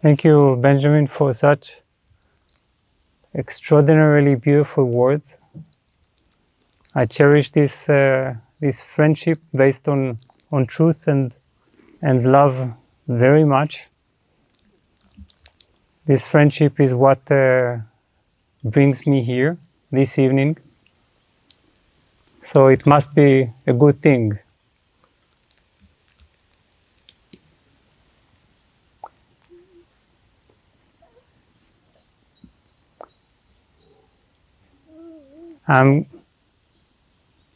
Thank you, Benjamin, for such extraordinarily beautiful words. I cherish this this friendship based on truth and love very much. This friendship is what brings me here this evening. So it must be a good thing.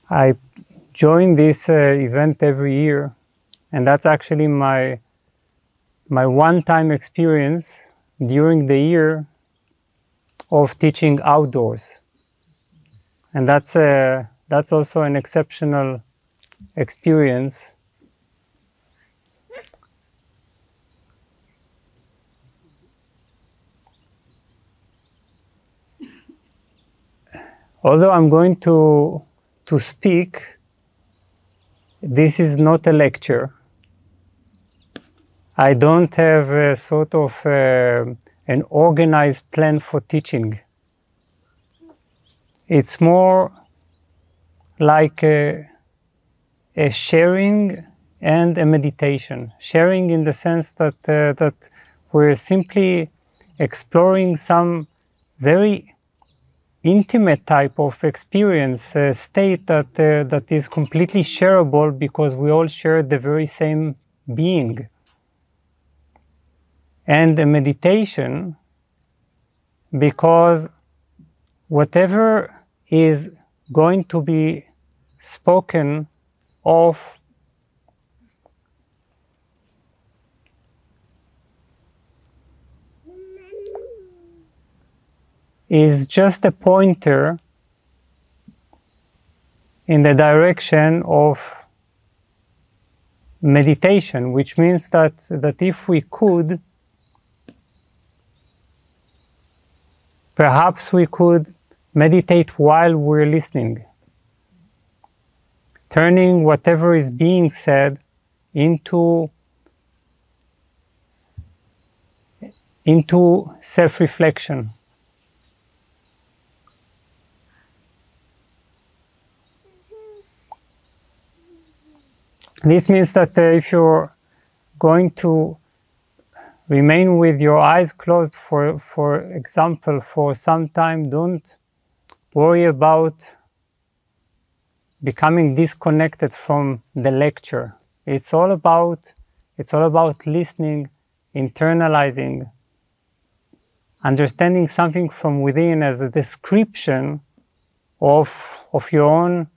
I join this event every year, and that's actually my one-time experience during the year of teaching outdoors, and that's also an exceptional experience. Although I'm going to speak, this is not a lecture. I don't have a sort of an organized plan for teaching. It's more like a sharing and a meditation. Sharing in the sense that that we're simply exploring some very intimate type of experience, state that that is completely shareable because we all share the very same being. And a meditation because whatever is going to be spoken of is just a pointer in the direction of meditation, which means that if we could, perhaps we could meditate while we're listening, turning whatever is being said into self-reflection. This means that if you're going to remain with your eyes closed, for example, for some time, don't worry about becoming disconnected from the lecture. It's all about listening, internalizing, understanding something from within as a description of your own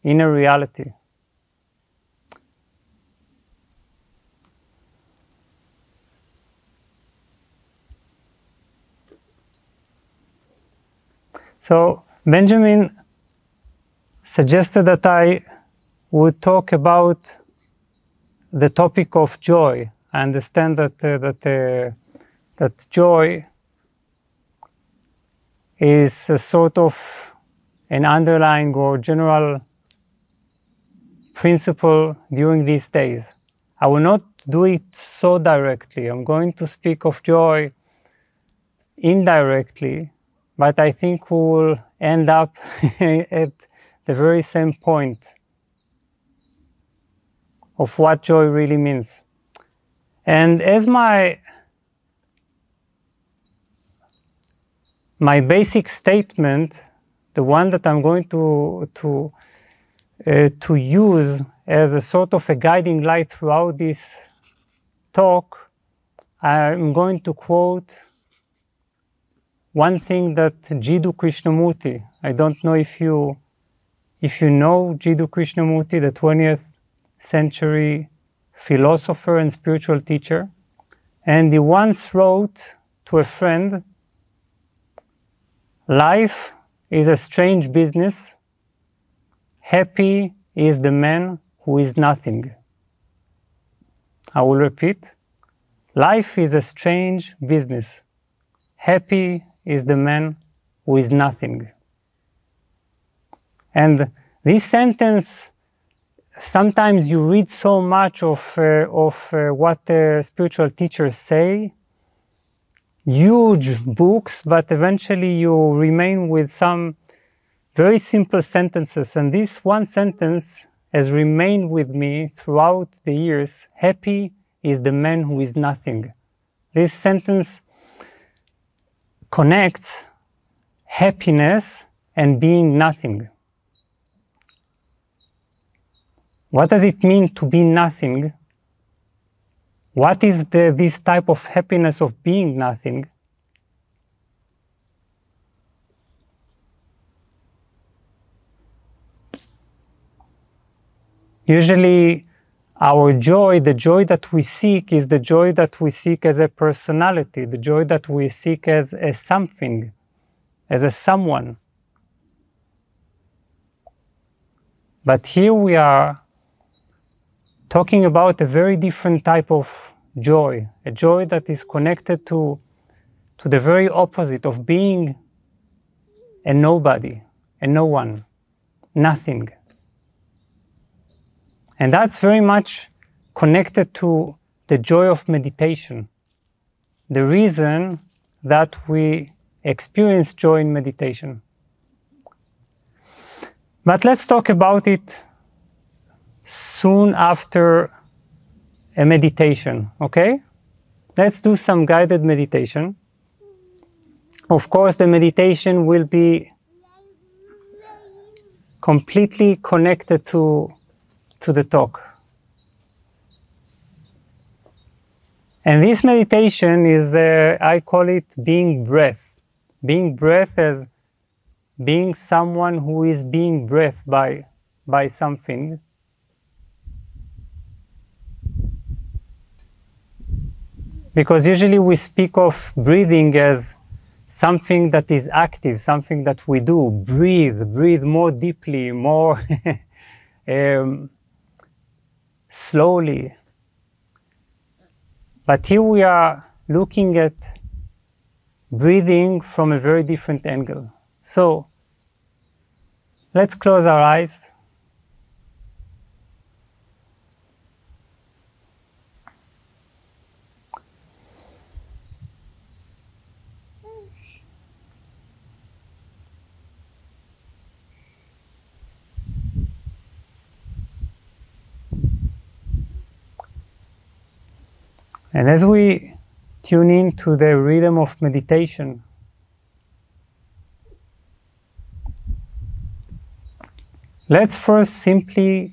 inner reality. So Benjamin suggested that I would talk about the topic of joy. I understand that joy is a sort of an underlying or general principle during these days. I will not do it so directly. I'm going to speak of joy indirectly, but I think we will end up at the very same point of what joy really means. And as my basic statement, the one that I'm going to use as a sort of a guiding light throughout this talk, I'm going to quote one thing that Jiddu Krishnamurti, I don't know if you know Jiddu Krishnamurti, the 20th century philosopher and spiritual teacher, and he once wrote to a friend, "Life is a strange business. Happy is the man who is nothing." I will repeat. Life is a strange business. Happy is the man who is nothing. And this sentence, sometimes you read so much of what the spiritual teachers say, huge books, but eventually you remain with some very simple sentences. And this one sentence has remained with me throughout the years. Happy is the man who is nothing. This sentence connects happiness and being nothing. What does it mean to be nothing? What is this type of happiness of being nothing? Usually our joy, the joy that we seek, is the joy that we seek as a personality, the joy that we seek as something, as a someone. But here we are talking about a very different type of joy, a joy that is connected to the very opposite of being a nobody, a no one, nothing. And that's very much connected to the joy of meditation. The reason that we experience joy in meditation. But let's talk about it soon after a meditation, okay? Let's do some guided meditation. Of course, the meditation will be completely connected to the talk. And this meditation is, I call it being breath. Being breath as being someone who is being breathed by something. Because usually we speak of breathing as something that is active, something that we do. Breathe more deeply, more slowly. But here we are looking at breathing from a very different angle. So let's close our eyes. And as we tune in to the rhythm of meditation, let's first simply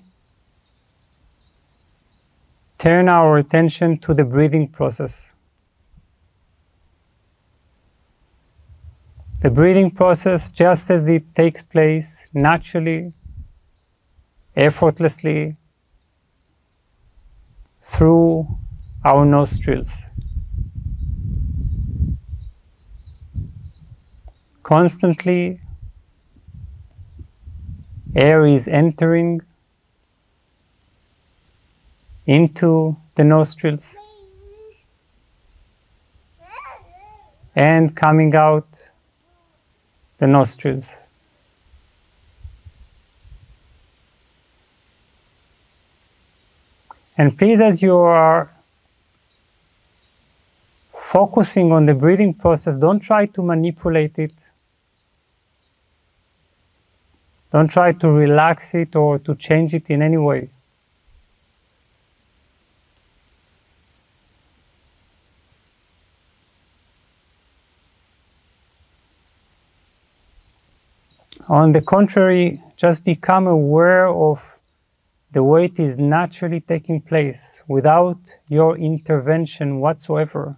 turn our attention to the breathing process. The breathing process, just as it takes place naturally, effortlessly, through our nostrils. Constantly, air is entering into the nostrils and coming out the nostrils. And please, as you are focusing on the breathing process, don't try to manipulate it. Don't try to relax it or to change it in any way. On the contrary, just become aware of the way it is naturally taking place without your intervention whatsoever.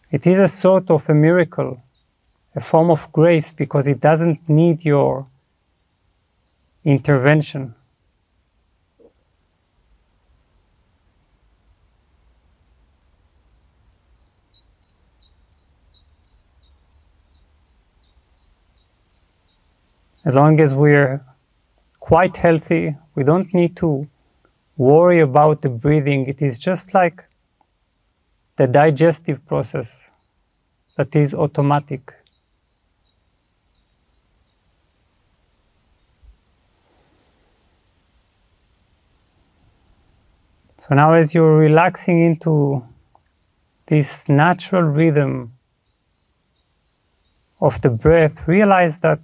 It is a sort of a miracle, a form of grace, because it doesn't need your intervention. As long as we're quite healthy, we don't need to worry about the breathing. It is just like the digestive process that is automatic. So now as you're relaxing into this natural rhythm of the breath, realize that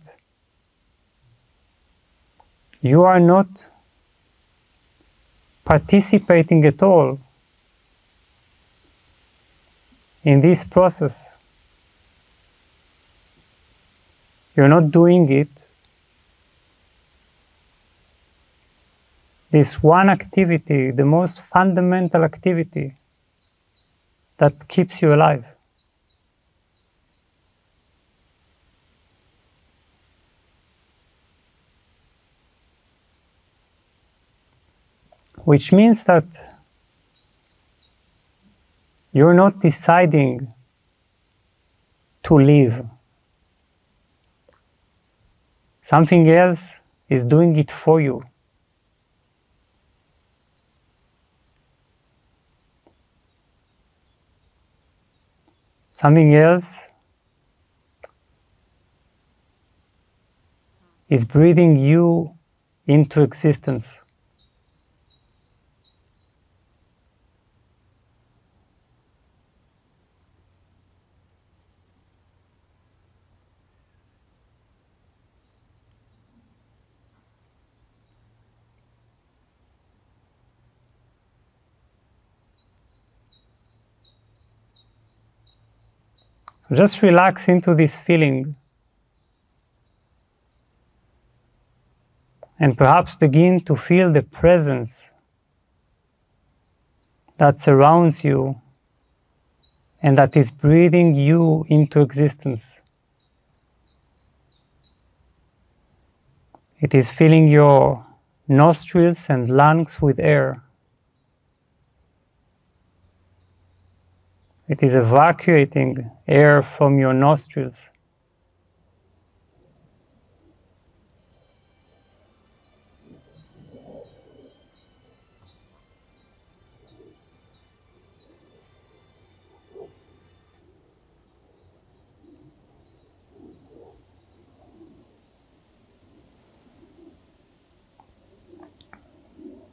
you are not participating at all in this process. You're not doing it. This one activity, the most fundamental activity that keeps you alive. Which means that you're not deciding to live. Something else is doing it for you. Something else is breathing you into existence. Just relax into this feeling and perhaps begin to feel the presence that surrounds you and that is breathing you into existence. It is filling your nostrils and lungs with air. It is evacuating air from your nostrils.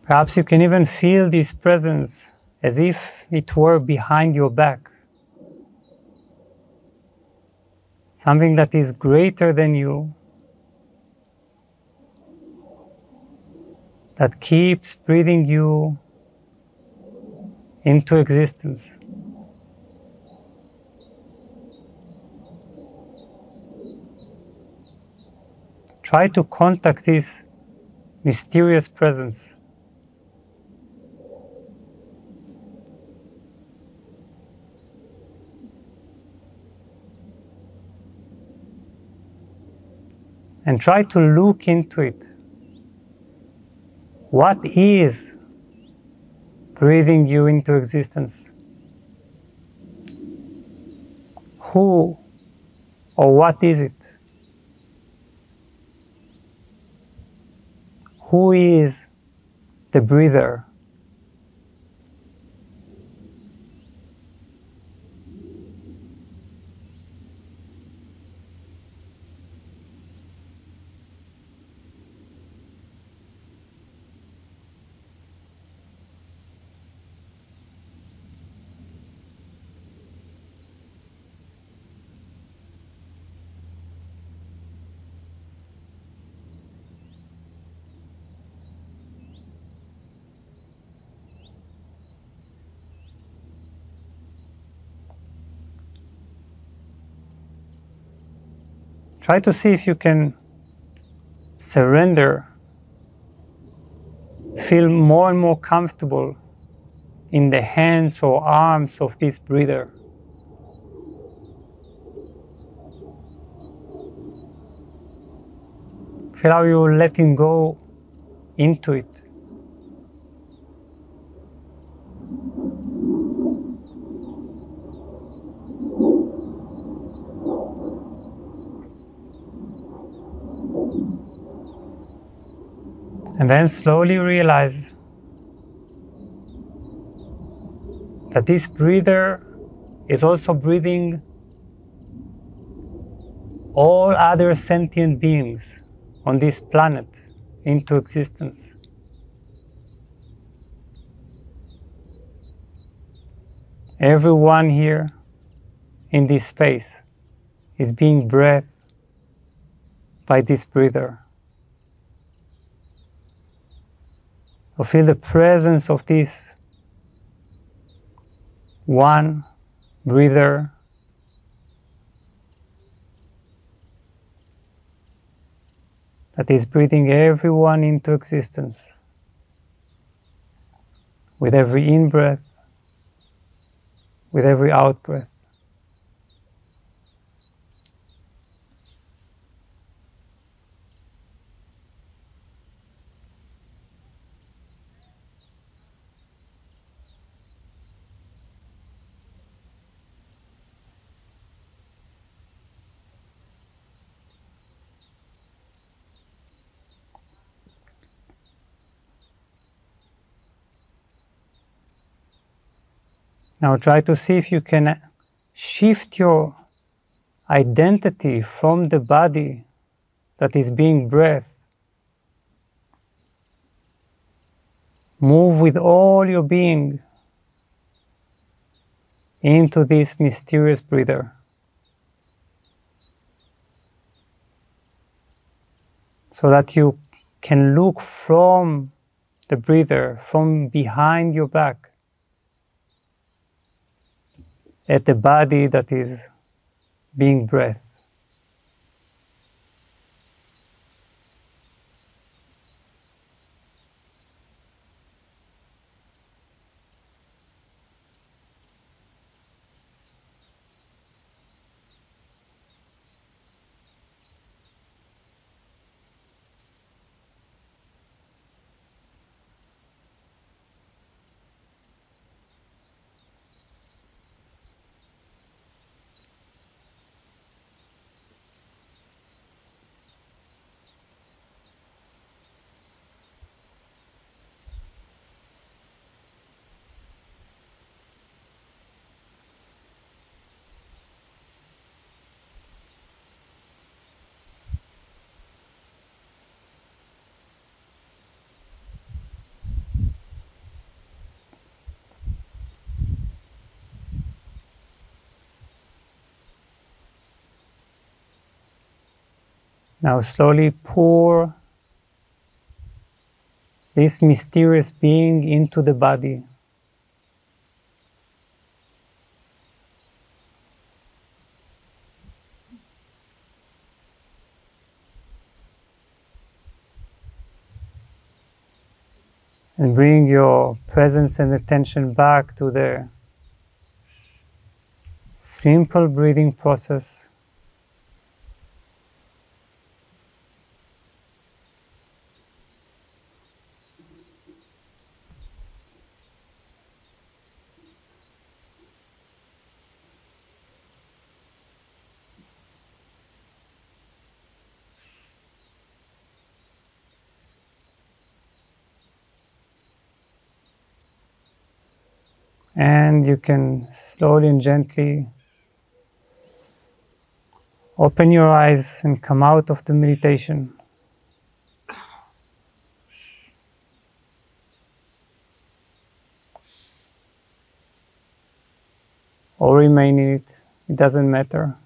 Perhaps you can even feel this presence as if it were behind your back. Something that is greater than you, that keeps breathing you into existence. Try to contact this mysterious presence. And try to look into it. What is breathing you into existence? Who or what is it? Who is the breather? Try to see if you can surrender, feel more and more comfortable in the hands or arms of this breather. Feel how you're letting go into it. And then slowly realize that this breather is also breathing all other sentient beings on this planet into existence. Everyone here in this space is being breathed by this breather. So feel the presence of this one breather that is breathing everyone into existence with every in-breath, with every out-breath. Now try to see if you can shift your identity from the body that is being breathed. Move with all your being into this mysterious breather. So that you can look from the breather, from behind your back, at the body that is being breathed. Now slowly pour this mysterious being into the body. And bring your presence and attention back to the simple breathing process. And you can slowly and gently open your eyes and come out of the meditation. Or remain in it, it doesn't matter.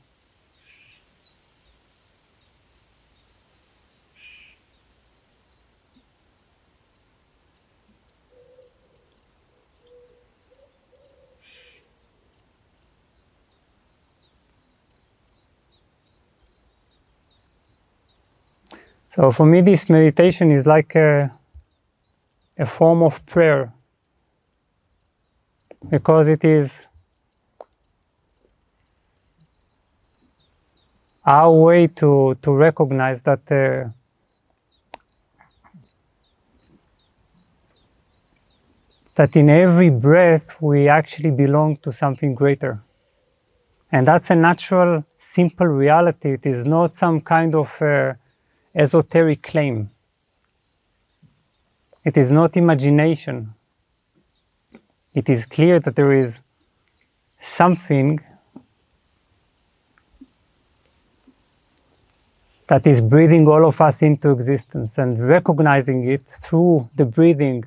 So for me, this meditation is like a form of prayer, because it is our way to recognize that that in every breath we actually belong to something greater. And that's a natural, simple reality. It is not some kind of esoteric claim. It is not imagination. It is clear that there is something that is breathing all of us into existence, and recognizing it through the breathing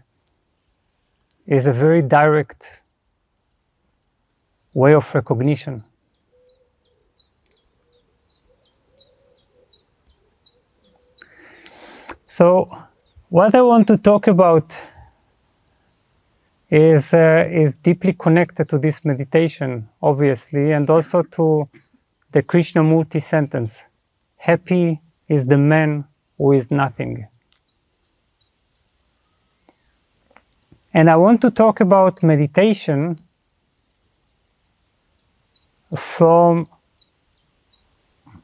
is a very direct way of recognition. So what I want to talk about is deeply connected to this meditation, obviously, and also to the Krishnamurti sentence, "Happy is the man who is nothing." And I want to talk about meditation from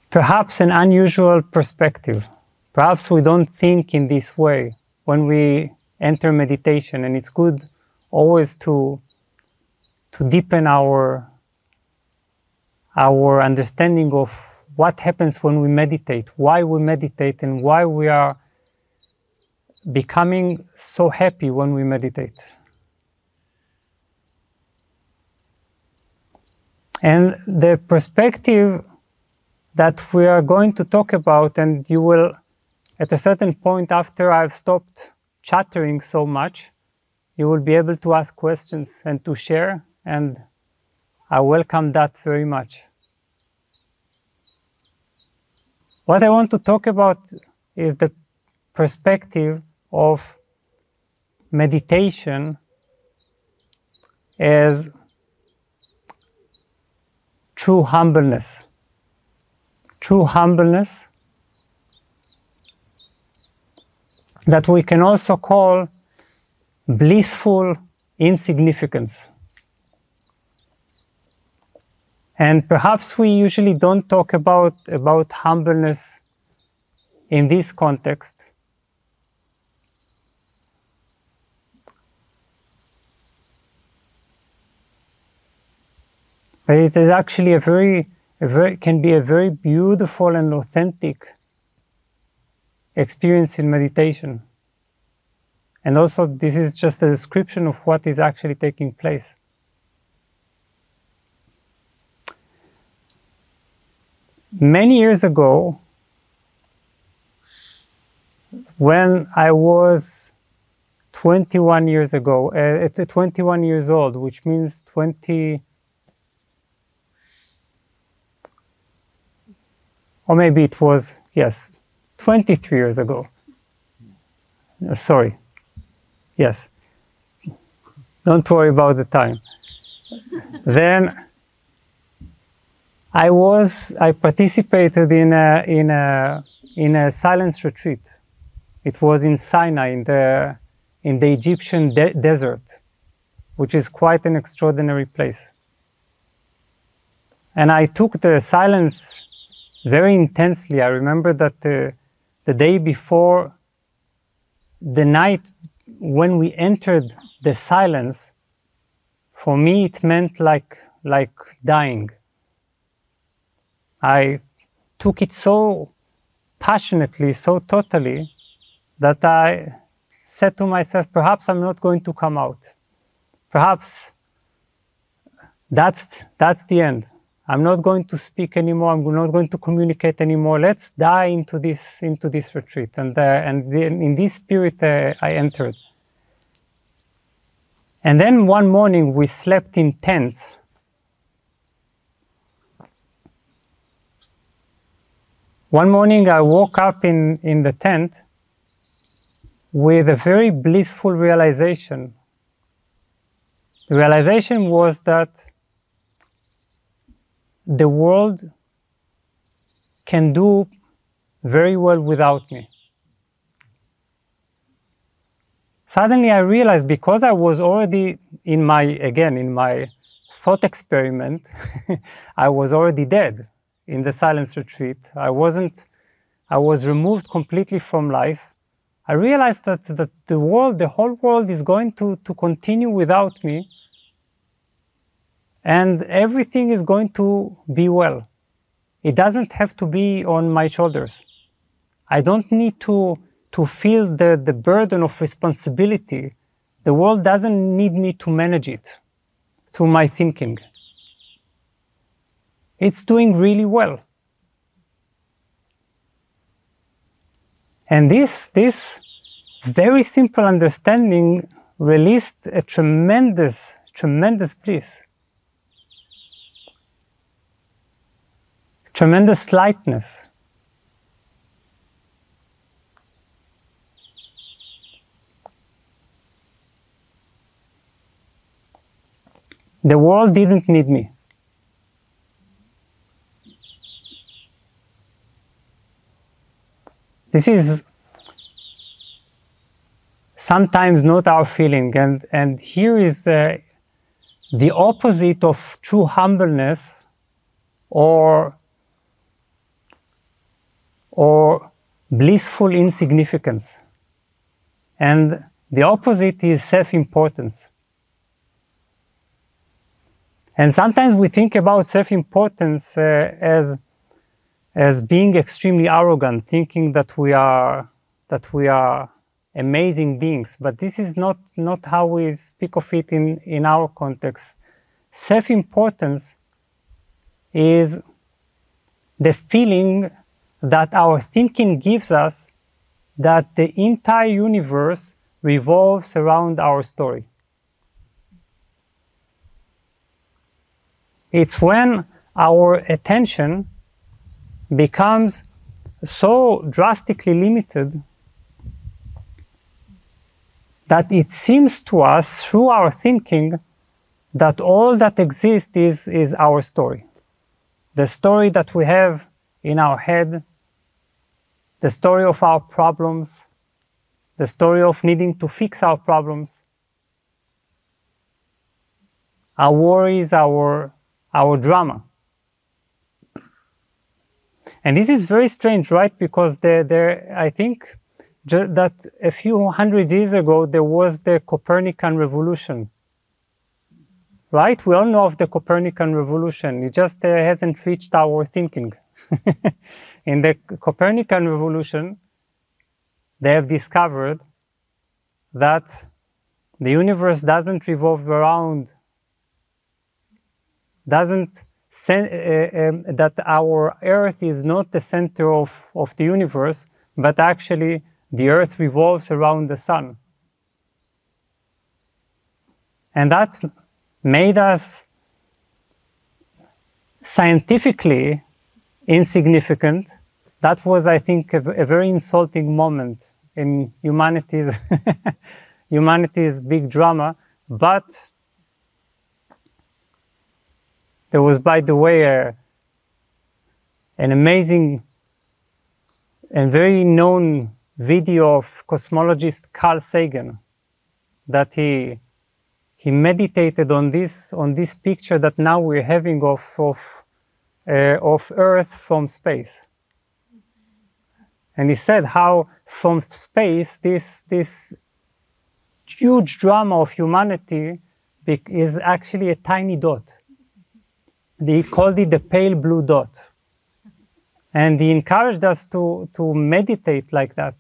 perhaps an unusual perspective. Perhaps we don't think in this way when we enter meditation, and it's good always to deepen our understanding of what happens when we meditate, why we meditate, and why we are becoming so happy when we meditate. And the perspective that we are going to talk about, and you will, at a certain point after I've stopped chattering so much, you will be able to ask questions and to share, and I welcome that very much. What I want to talk about is the perspective of meditation as true humbleness. True humbleness that we can also call blissful insignificance. And perhaps we usually don't talk about humbleness in this context. But it is actually can be a very beautiful and authentic experience in meditation. And also, this is just a description of what is actually taking place. Many years ago, when I was 21 years old, which means 20, or maybe it was, yes, 23 years ago. Sorry. Yes. Don't worry about the time. Then I participated in a silence retreat. It was in Sinai, in the Egyptian desert, which is quite an extraordinary place. And I took the silence very intensely. I remember that the day before, the night when we entered the silence, for me it meant like dying. I took it so passionately, so totally, that I said to myself, perhaps I'm not going to come out. Perhaps that's the end. I'm not going to speak anymore. I'm not going to communicate anymore. Let's die into this retreat. And in this spirit, I entered. And then one morning we slept in tents. One morning I woke up in the tent with a very blissful realization. The realization was that the world can do very well without me. Suddenly I realized, because I was already in my thought experiment, I was already dead in the silence retreat. I was removed completely from life. I realized that the whole world is going to continue without me, and everything is going to be well. It doesn't have to be on my shoulders. I don't need to feel the burden of responsibility. The world doesn't need me to manage it through my thinking. It's doing really well. And this very simple understanding released a tremendous bliss. tremendous lightness. The world didn't need me. This is sometimes not our feeling, and here is the opposite of true humbleness or blissful insignificance. And the opposite is self-importance. And sometimes we think about self-importance as being extremely arrogant, thinking that we are amazing beings. But this is not how we speak of it in our context. Self-importance is the feeling that our thinking gives us that the entire universe revolves around our story. It's when our attention becomes so drastically limited that it seems to us through our thinking that all that exists is our story. The story that we have in our head, the story of our problems, the story of needing to fix our problems, our worries, our drama. And this is very strange, right? Because I think that a few hundred years ago, there was the Copernican revolution. Right? We all know of the Copernican revolution. It just hasn't reached our thinking. In the Copernican revolution, they have discovered that the universe doesn't revolve around, that our Earth is not the center of the universe, but actually the Earth revolves around the sun. And that made us scientifically insignificant. That was, I think, a very insulting moment in humanity's big drama. But there was, by the way, an amazing and very known video of cosmologist Carl Sagan that he meditated on this picture that now we're having of Earth from space. And he said how from space this huge drama of humanity is actually a tiny dot. He called it the pale blue dot. And he encouraged us to meditate like that.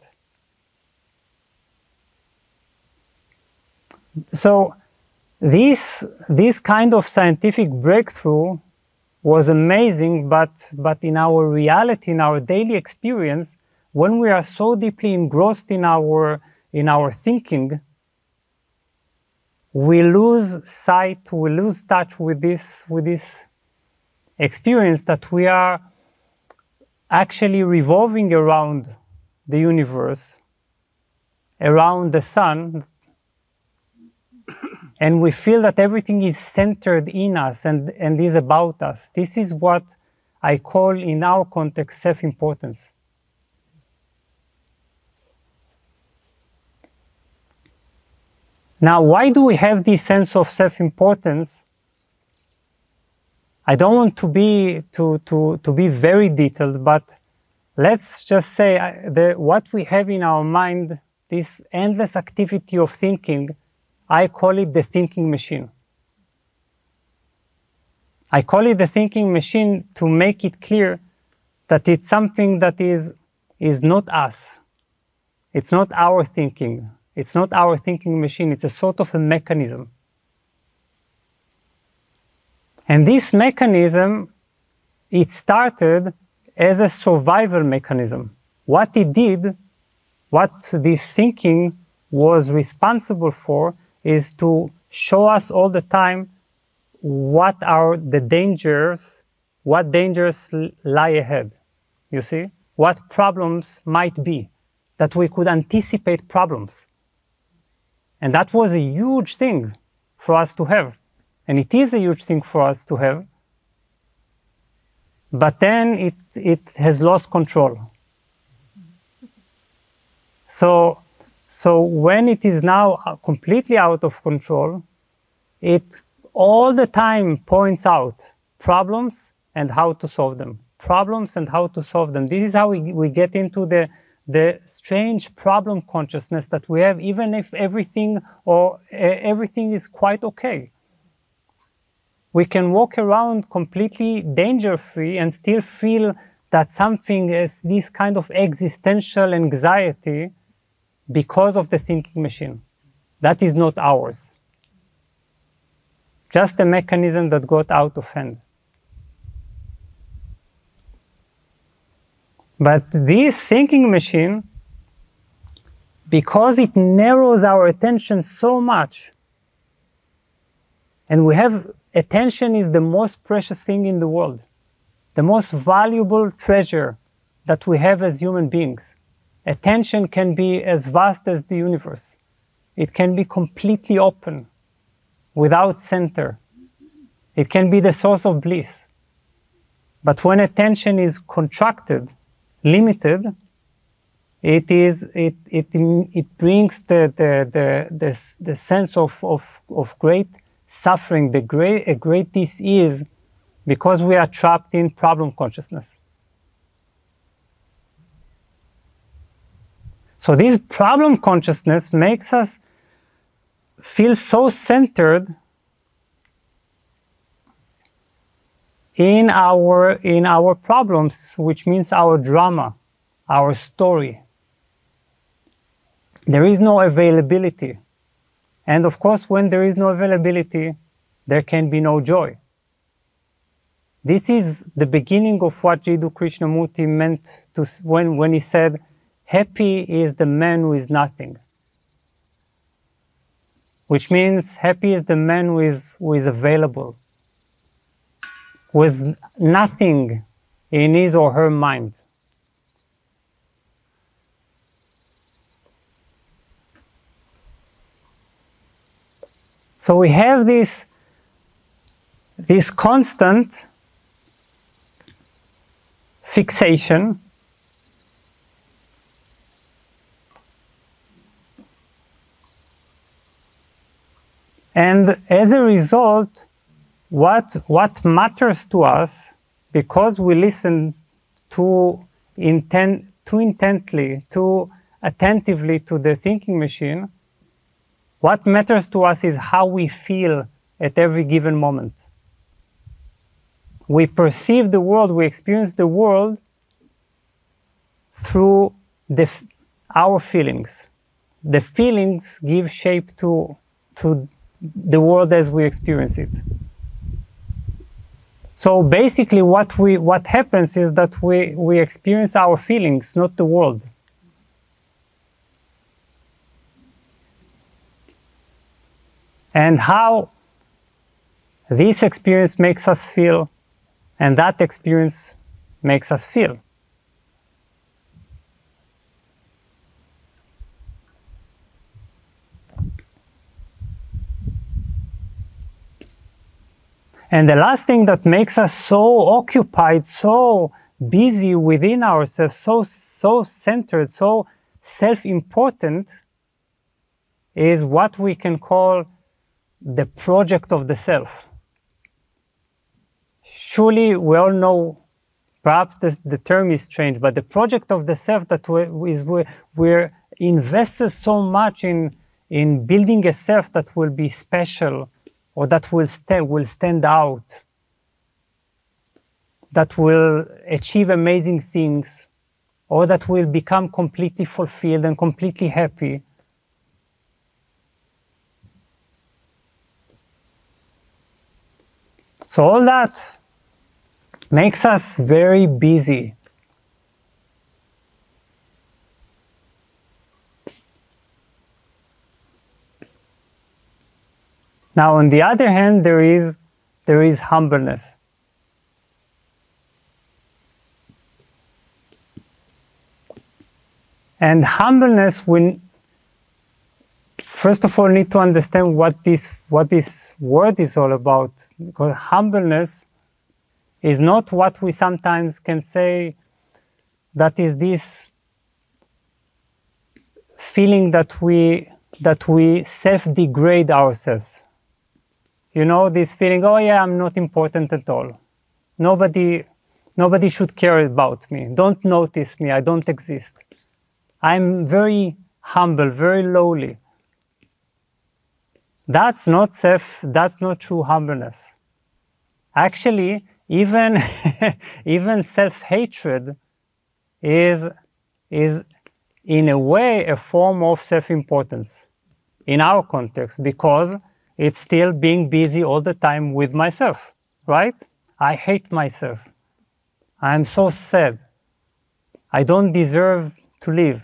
So this kind of scientific breakthrough was amazing, but in our reality, in our daily experience, when we are so deeply engrossed in our thinking, we lose sight, we lose touch with this experience that we are actually revolving around the universe, around the sun, and we feel that everything is centered in us and is about us. This is what I call, in our context, self-importance. Now, why do we have this sense of self-importance? I don't want to be very detailed, but let's just say what we have in our mind, this endless activity of thinking, I call it the thinking machine. I call it the thinking machine to make it clear that it's something that is not us. It's not our thinking. It's not our thinking machine. It's a sort of a mechanism. And this mechanism, it started as a survival mechanism. What it did, what this thinking was responsible for, is to show us all the time what are the dangers what dangers lie ahead, you see? What problems might be, that we could anticipate problems. And that was a huge thing for us to have. And it is a huge thing for us to have. But then it has lost control. So when it is now completely out of control, it all the time points out problems and how to solve them. Problems and how to solve them. This is how we get into the strange problem consciousness that we have, even if everything is quite okay. We can walk around completely danger-free and still feel that something is this kind of existential anxiety because of the thinking machine. That is not ours. Just a mechanism that got out of hand. But this thinking machine, because it narrows our attention so much, and we have attention is the most precious thing in the world, the most valuable treasure that we have as human beings. Attention can be as vast as the universe. It can be completely open, without center. It can be the source of bliss. But when attention is contracted, limited, it brings the sense of great suffering, a great dis-ease, because we are trapped in problem consciousness. So this problem consciousness makes us feel so centered in our problems, which means our drama, our story. There is no availability. And of course, when there is no availability, there can be no joy. This is the beginning of what Jiddu Krishnamurti meant to, when he said, happy is the man who is nothing. Which means happy is the man who is available, who has nothing in his or her mind. So we have this constant fixation and as a result, what matters to us, because we listen too intently, too attentively to the thinking machine, what matters to us is how we feel at every given moment. We perceive the world, we experience the world through our feelings. The feelings give shape to the world as we experience it. So basically what happens is that we experience our feelings, not the world. And how this experience makes us feel, and that experience makes us feel. And the last thing that makes us so occupied, so busy within ourselves, so centered, so self-important, is what we can call the project of the self. Surely we all know, perhaps the term is strange, but the project of the self that we're invested so much in building a self that will be special, or that will stand out, that will achieve amazing things, or that will become completely fulfilled and completely happy. So all that makes us very busy. Now, on the other hand, there is humbleness. And humbleness, we first of all need to understand what this word is all about. Because humbleness is not what we sometimes can say, that is this feeling that we self-degrade ourselves. You know, this feeling, oh yeah, I'm not important at all. Nobody should care about me. Don't notice me, I don't exist. I'm very humble, very lowly. That's not true humbleness. Actually, even self-hatred is in a way a form of self-importance in our context, because it's still being busy all the time with myself, right? I hate myself. I'm so sad. I don't deserve to live.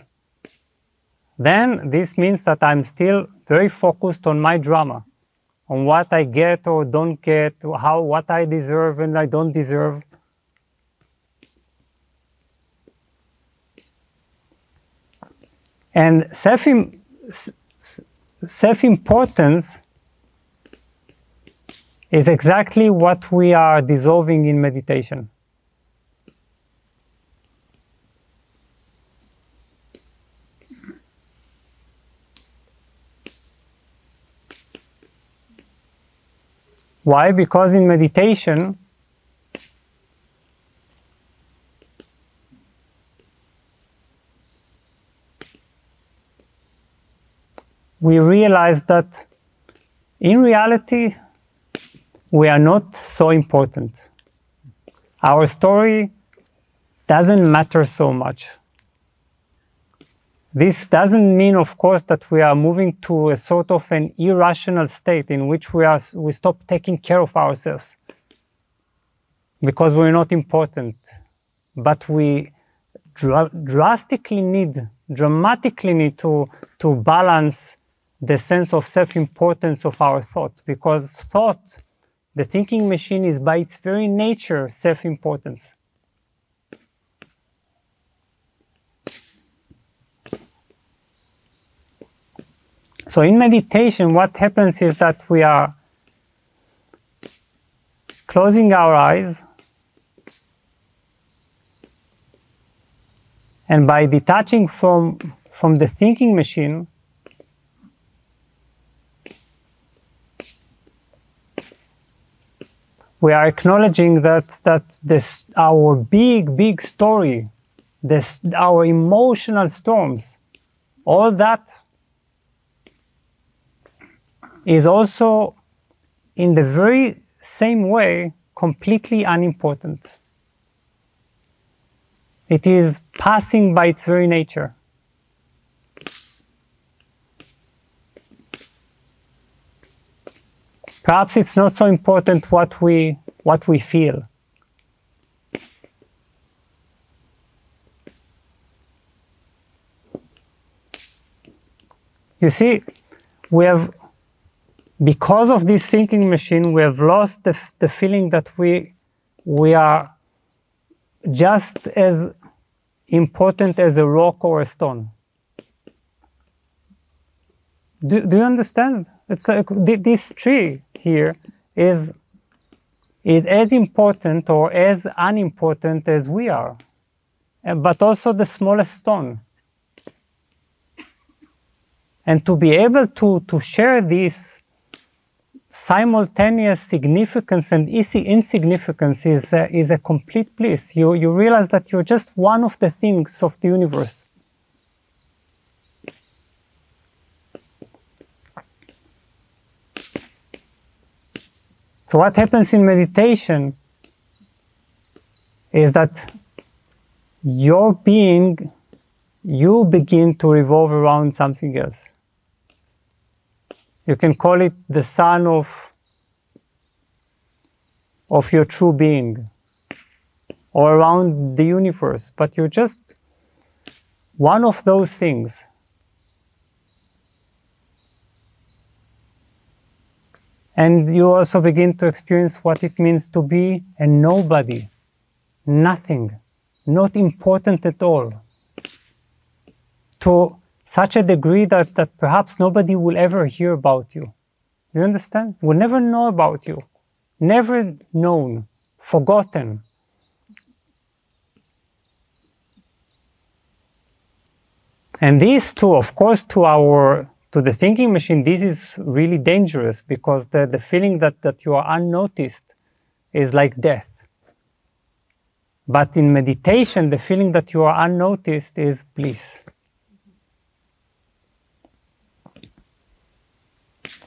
Then this means that I'm still very focused on my drama, on what I get or don't get, what I deserve and I don't deserve. And self-importance is exactly what we are dissolving in meditation. Why? Because in meditation, we realize that in reality, we are not so important. Our story doesn't matter so much. This doesn't mean, of course, that we are moving to a sort of an irrational state in which we stop taking care of ourselves because we're not important. But we dramatically need to balance the sense of self-importance of our thought, because thought, the thinking machine, is by its very nature self-importance. So in meditation, what happens is that we are closing our eyes, and by detaching from the thinking machine, we are acknowledging that our big story, our emotional storms, all that is also in the very same way completely unimportant. It is passing by its very nature. Perhaps it's not so important what we feel. You see, because of this thinking machine, we have lost the feeling that we are just as important as a rock or a stone. Do you understand? It's like this tree here is as important or as unimportant as we are, but also the smallest stone. And to be able to share this simultaneous significance and insignificance is a complete bliss. You realize that you're just one of the things of the universe. So what happens in meditation is that your being, you begin to revolve around something else. You can call it the sun of your true being, or around the universe, but you're just one of those things. And you also begin to experience what it means to be a nobody, nothing, not important at all. to such a degree that perhaps nobody will ever hear about you. You understand? Will never know about you. Never known. Forgotten. And this too, of course, to the thinking machine, this is really dangerous, because the feeling that you are unnoticed is like death. But in meditation, the feeling that you are unnoticed is bliss.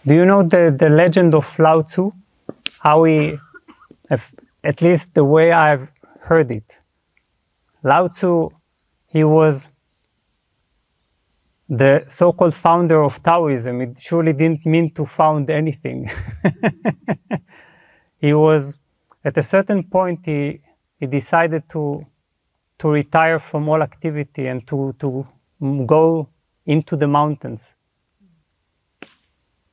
Do you know the legend of Lao Tzu? How he, at least the way I've heard it. Lao Tzu, he was the so-called founder of Taoism. It surely didn't mean to found anything. He was, at a certain point, he decided to retire from all activity and to go into the mountains.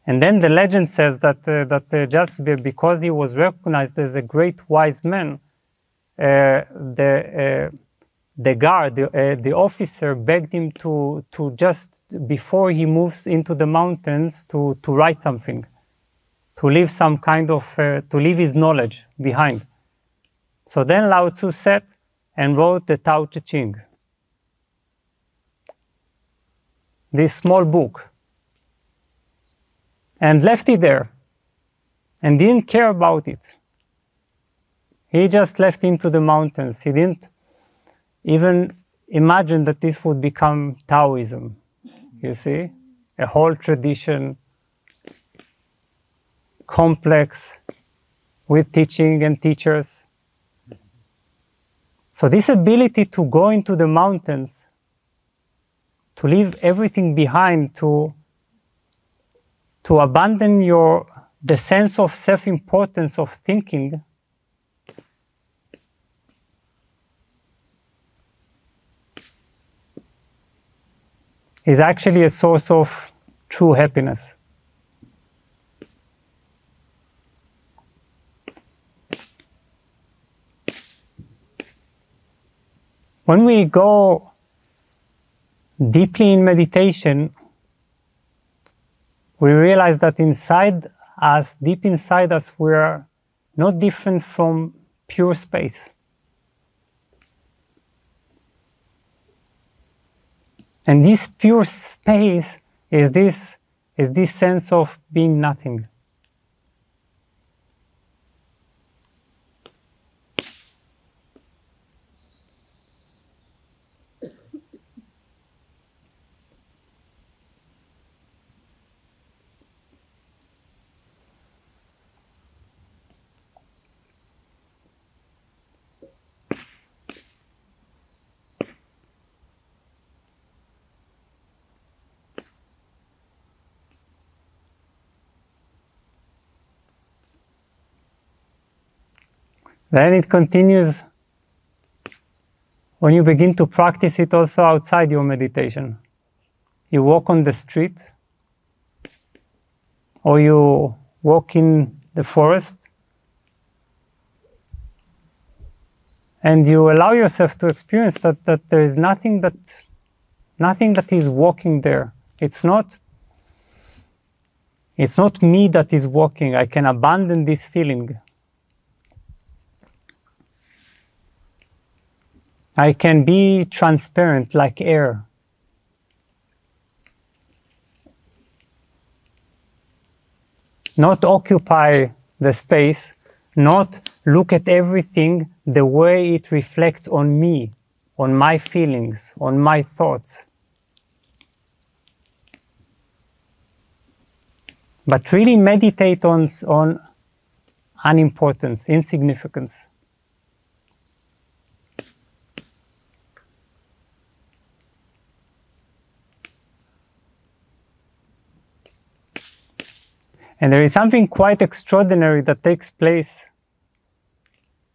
And then the legend says that just because he was recognized as a great wise man, the guard, the officer, begged him to just, before he moves into the mountains, to write something, to leave some kind of, to leave his knowledge behind. So then Lao Tzu sat and wrote the Tao Te Ching, this small book, and left it there, and didn't care about it. He just left into the mountains. He didn't even imagine that this would become Taoism, you see? A whole tradition, complex, with teaching and teachers. So this ability to go into the mountains, to leave everything behind, to abandon the sense of self-importance of thinking, is actually a source of true happiness. When we go deeply in meditation, we realize that inside us, deep inside us, we are not different from pure space. And this pure space is this sense of being nothing. Then it continues when you begin to practice it also outside your meditation. You walk on the street, or you walk in the forest, and you allow yourself to experience that there is nothing that is walking there. It's not me that is walking. I can abandon this feeling. I can be transparent like air. Not occupy the space, not look at everything the way it reflects on me, on my feelings, on my thoughts. But really meditate on unimportance, insignificance. And there is something quite extraordinary that takes place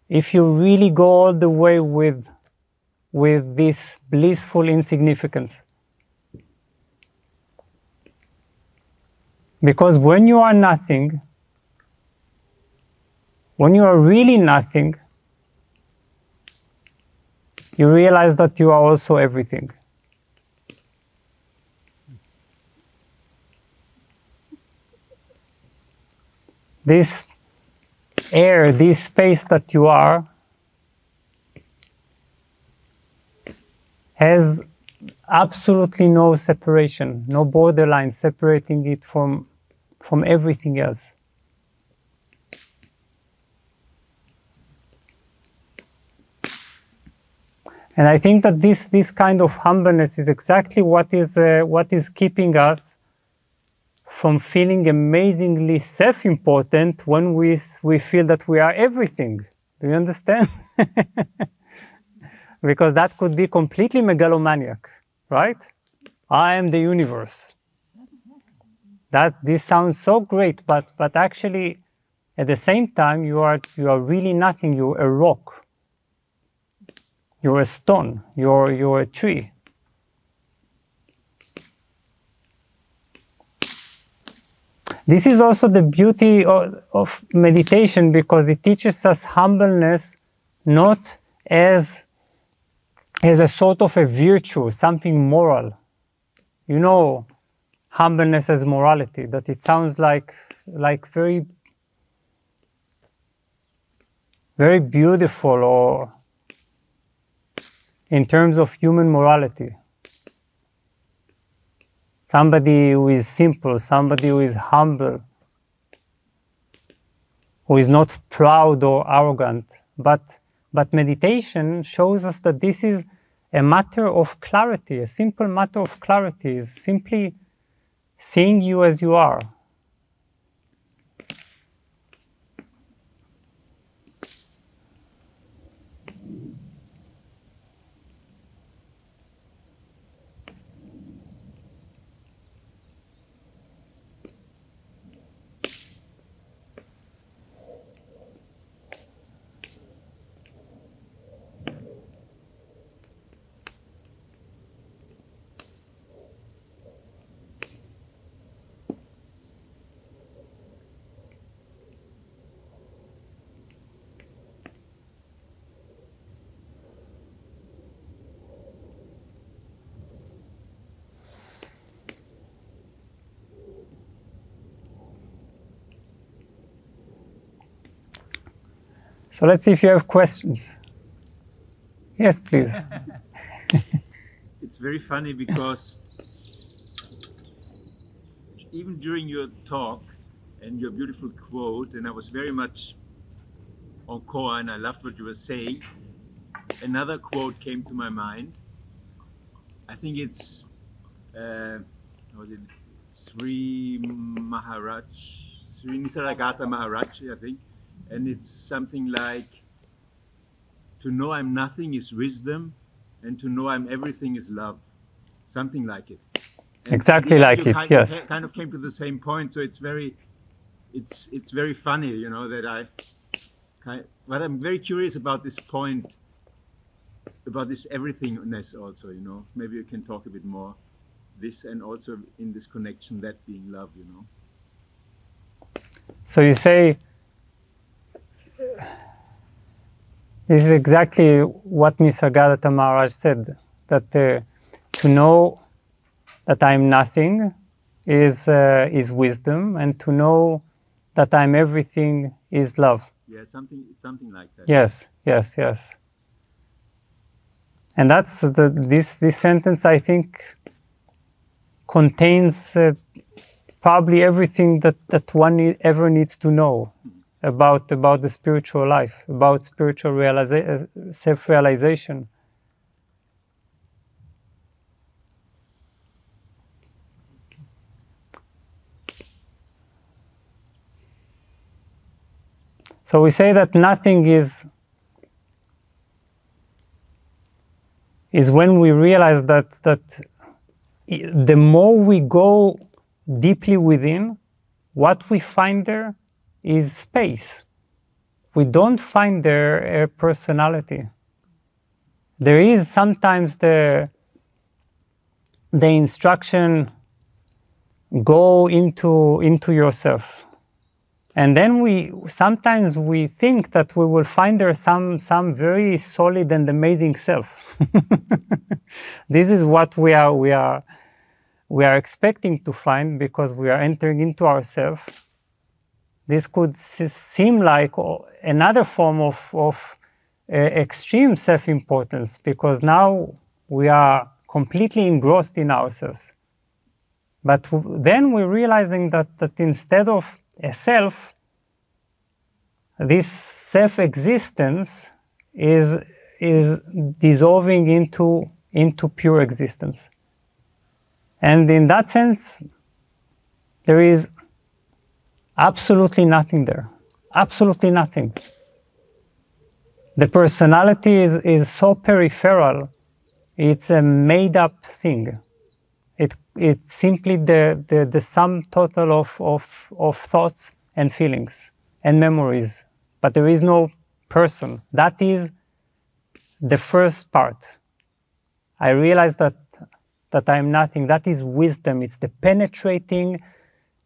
if you really go all the way with this blissful insignificance. Because when you are nothing, when you are really nothing, you realize that you are also everything. this air, this space that you are, has absolutely no separation, no borderline separating it from everything else. And I think that this kind of humbleness is exactly what is keeping us from feeling amazingly self-important when we feel that we are everything. Do you understand? Because that could be completely megalomaniac, right? I am the universe. This sounds so great, but actually, at the same time, you are really nothing. You're a rock. You're a stone. You're a tree. This is also the beauty of meditation, because it teaches us humbleness not as a sort of a virtue, something moral. You know, humbleness as morality, that it sounds like very, very beautiful, or in terms of human morality. Somebody who is simple, somebody who is humble, who is not proud or arrogant. But meditation shows us that this is a matter of clarity. A simple matter of clarity is simply seeing you as you are. So let's see if you have questions. Yes, please. It's very funny because even during your talk and your beautiful quote, and I was very much on core and I loved what you were saying, another quote came to my mind. I think it's Sri Nisargadatta Maharaj, I think. And it's something like, to know I'm nothing is wisdom, and to know I'm everything is love. Something like it. And exactly like it, yes. Kind of came to the same point, so it's very funny, you know, that but I'm very curious about this point, about this everythingness also, you know. Maybe you can talk a bit more this, and also in this connection, that being love, you know. So you say, this is exactly what Nisargadatta Maharaj said, that to know that I'm nothing is wisdom, and to know that I'm everything is love. Yeah, something like that. Yes, yes, yes. And that's this sentence, I think, contains probably everything that one ever needs to know about the spiritual life, about spiritual self-realization. So we say that nothing is when we realize that the more we go deeply within, what we find there is space. We don't find there a personality. There is sometimes the instruction, go into yourself. And then sometimes we think that we will find there some very solid and amazing self. This is what we are expecting to find, because we are entering into ourself. this could seem like another form of extreme self-importance, because now we are completely engrossed in ourselves. But then we're realizing that instead of a self, this self-existence is dissolving into pure existence. And in that sense, there is absolutely nothing there. Absolutely nothing. The personality is so peripheral, it's a made-up thing. It's simply the sum total of thoughts and feelings and memories, but there is no person. That is the first part. I realize that I am nothing. That is wisdom. It's the penetrating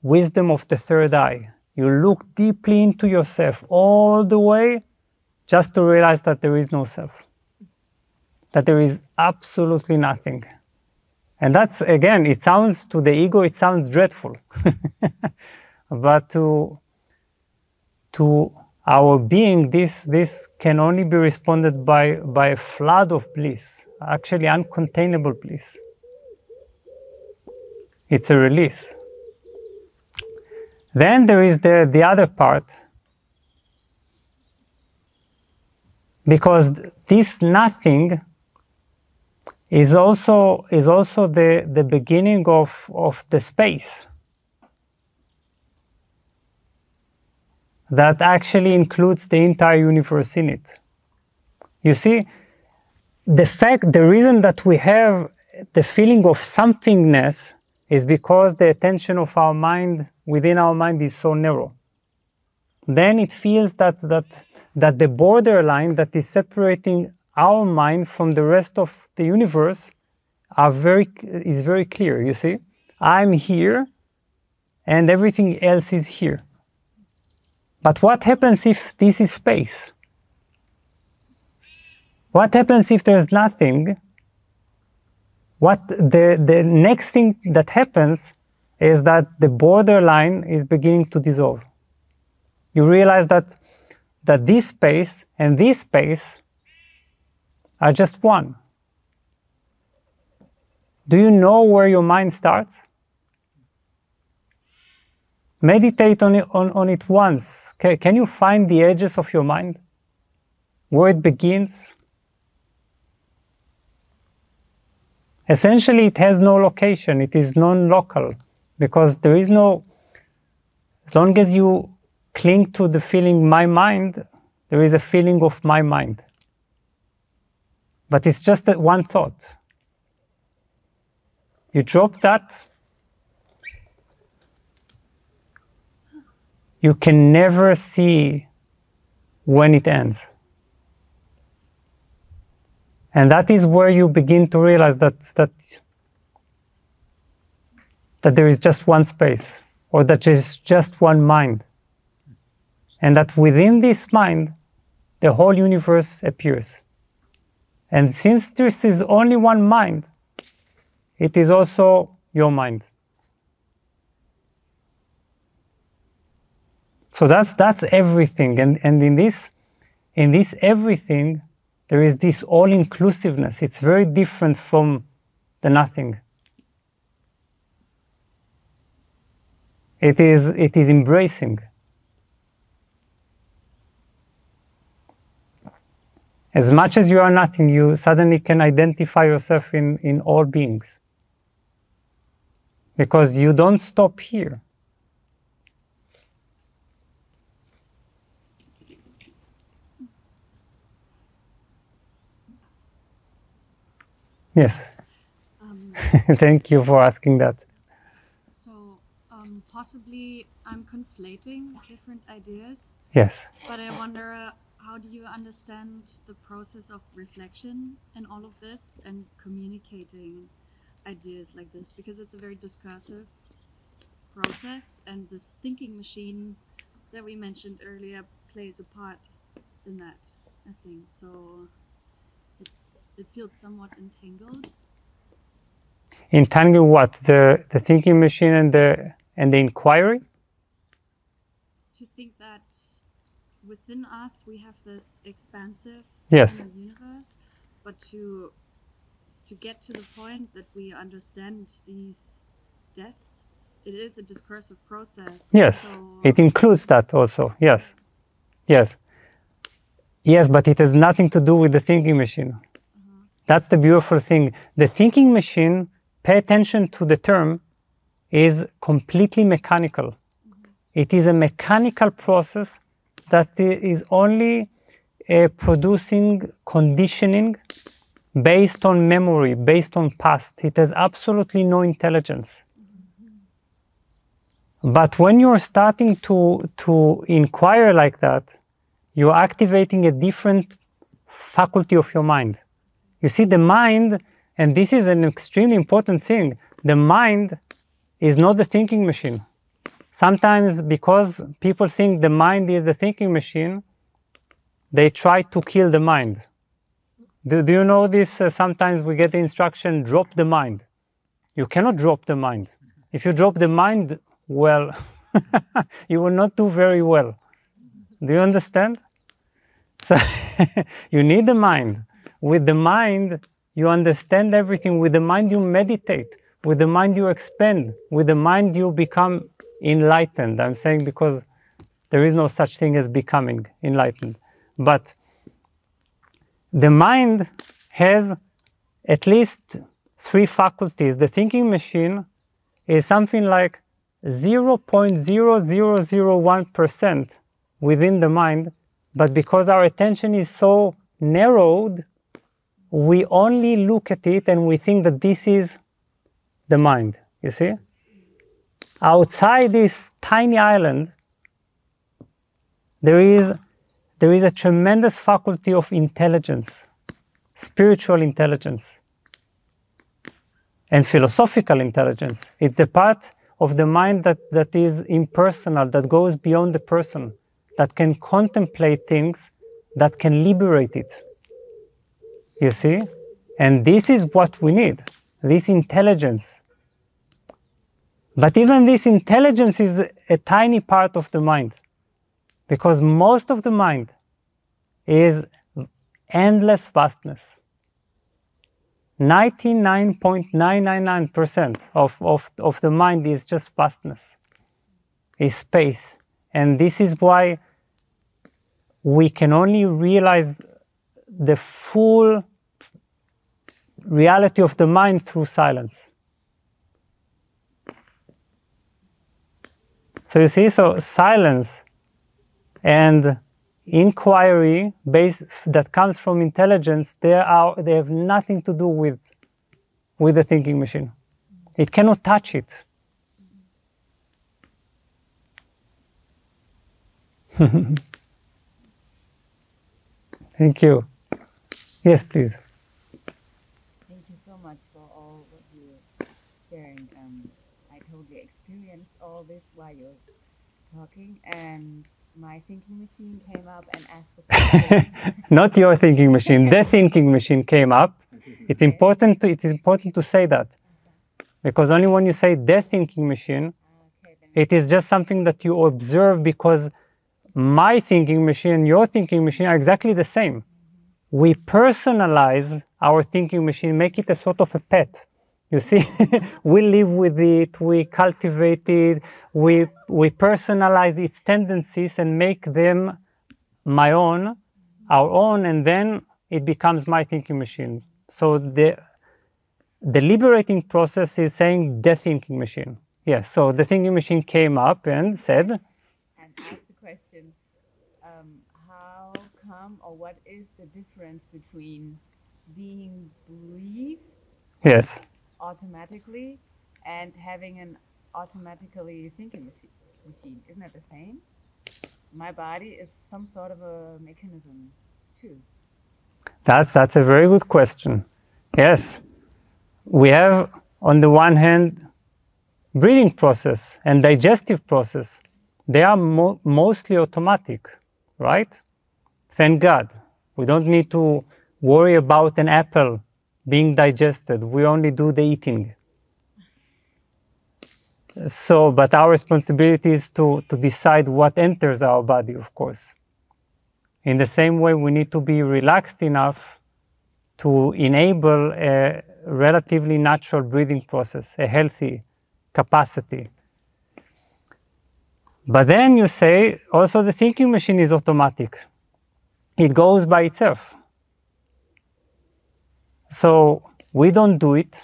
wisdom of the third eye. You look deeply into yourself all the way just to realize that there is no self, that there is absolutely nothing. And that's, again, it sounds, to the ego, it sounds dreadful. But to our being, this can only be responded by a flood of bliss, actually uncontainable bliss. It's a release. Then there is the other part, because this nothing is also the beginning of the space that actually includes the entire universe in it. You see, the reason that we have the feeling of somethingness is because the attention of our mind, within our mind, is so narrow. Then it feels that the borderline that is separating our mind from the rest of the universe is very clear, you see? I'm here, and everything else is here. But what happens if this is space? What happens if there's nothing? What the next thing that happens is that the borderline is beginning to dissolve. You realize that this space and this space are just one. Do you know where your mind starts? Meditate on it once. Can you find the edges of your mind? Where it begins? Essentially, it has no location. It is non-local, because there is no, as long as you cling to the feeling my mind, there is a feeling of my mind. But it's just that one thought. You drop that, you can never see when it ends. And that is where you begin to realize that there is just one space, or that there is just one mind. And that within this mind, the whole universe appears. And since this is only one mind, it is also your mind. So that's everything. And in this everything, there is this all-inclusiveness. It's very different from the nothing. It is embracing. As much as you are nothing, you suddenly can identify yourself in all beings. Because you don't stop here. Yes. Thank you for asking that. So, possibly I'm conflating different ideas. Yes. But I wonder, how do you understand the process of reflection and all of this, and communicating ideas like this? Because it's a very discursive process, and this thinking machine that we mentioned earlier plays a part in that, I think. So it feels somewhat entangled. Entangled what? The thinking machine and the inquiry? to think that within us we have this expansive Yes. inner universe, but to get to the point that we understand these depths, it is a discursive process. Yes, So it includes that also. Yes, yes, yes, but it has nothing to do with the thinking machine. That's the beautiful thing. The thinking machine, pay attention to the term, is completely mechanical. It is a mechanical process that is only producing conditioning based on memory, based on past. It has absolutely no intelligence. But when you're starting to inquire like that, you're activating a different faculty of your mind. You see, the mind, and this is an extremely important thing, the mind is not the thinking machine. Sometimes because people think the mind is the thinking machine, they try to kill the mind. Do you know this? Sometimes we get the instruction, drop the mind. You cannot drop the mind. If you drop the mind, well, you will not do very well. Do you understand? So you need the mind. With the mind, you understand everything. With the mind, you meditate. With the mind, you expand. With the mind, you become enlightened. I'm saying because there is no such thing as becoming enlightened. But the mind has at least 3 faculties. The thinking machine is something like 0.0001% within the mind, but because our attention is so narrowed, we only look at it and we think that this is the mind, you see? Outside this tiny island, there is a tremendous faculty of intelligence, spiritual intelligence, and philosophical intelligence. It's the part of the mind that is impersonal, that goes beyond the person, that can contemplate things, that can liberate it. You see? And this is what we need, this intelligence. But even this intelligence is a tiny part of the mind, because most of the mind is endless vastness. 99.999% of the mind is just vastness, is space. And this is why we can only realize the full reality of the mind through silence. So you see, so silence and inquiry that comes from intelligence, they have nothing to do with the thinking machine. It cannot touch it. Thank you. Yes, please. Thank you so much for all what you're sharing. I totally experienced all this while you're talking, and my thinking machine came up and asked the question. Not your thinking machine. The thinking machine came up. It's important to say that, because only when you say the thinking machine, it is just something that you observe, because my thinking machine and your thinking machine are exactly the same. We personalize our thinking machine, make it a sort of a pet. You see, we live with it, we cultivate it, we personalize its tendencies and make them our own, and then it becomes my thinking machine. So the liberating process is saying the thinking machine. Yes, so the thinking machine came up and said, and asked the question, how come, or what is the difference between being breathed yes, automatically and having an automatically thinking machine? Isn't that the same? My body is some sort of a mechanism too. that's a very good question. Yes, we have on the one hand breathing process and digestive process. They are mostly automatic, right? Thank God. We don't need to worry about an apple being digested. We only do the eating. So, but our responsibility is to decide what enters our body, of course. In the same way, we need to be relaxed enough to enable a relatively natural breathing process, a healthy capacity. But then you say, also the thinking machine is automatic. It goes by itself. So we don't do it,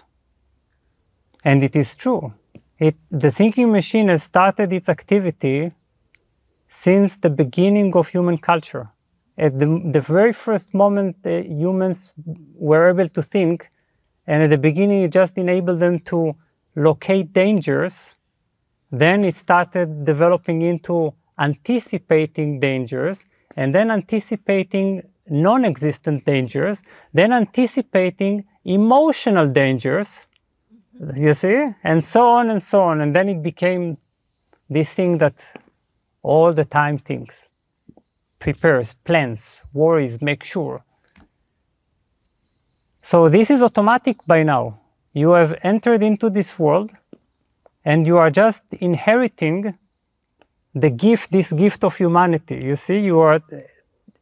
and it is true. The thinking machine has started its activity since the beginning of human culture. At the very first moment humans were able to think, and at the beginning it just enabled them to locate dangers. Then it started developing into anticipating dangers, and then anticipating non-existent dangers, then anticipating emotional dangers, you see, and so on and so on. And then it became this thing that all the time thinks, prepares, plans, worries, makes sure. So this is automatic by now. You have entered into this world, and you are just inheriting the gift, this gift of humanity. You see, you are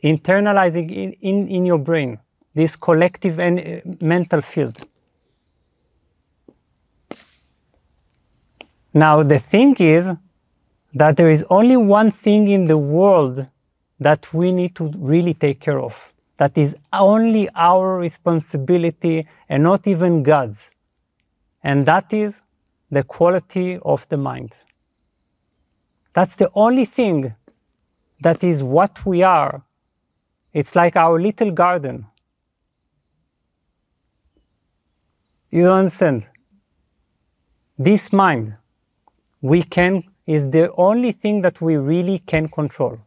internalizing in your brain this collective and mental field. Now, the thing is that there is only one thing in the world that we need to really take care of. That is only our responsibility and not even God's. And that is the quality of the mind. That's the only thing that is what we are. It's like our little garden. You don't understand? This mind is the only thing that we really can control.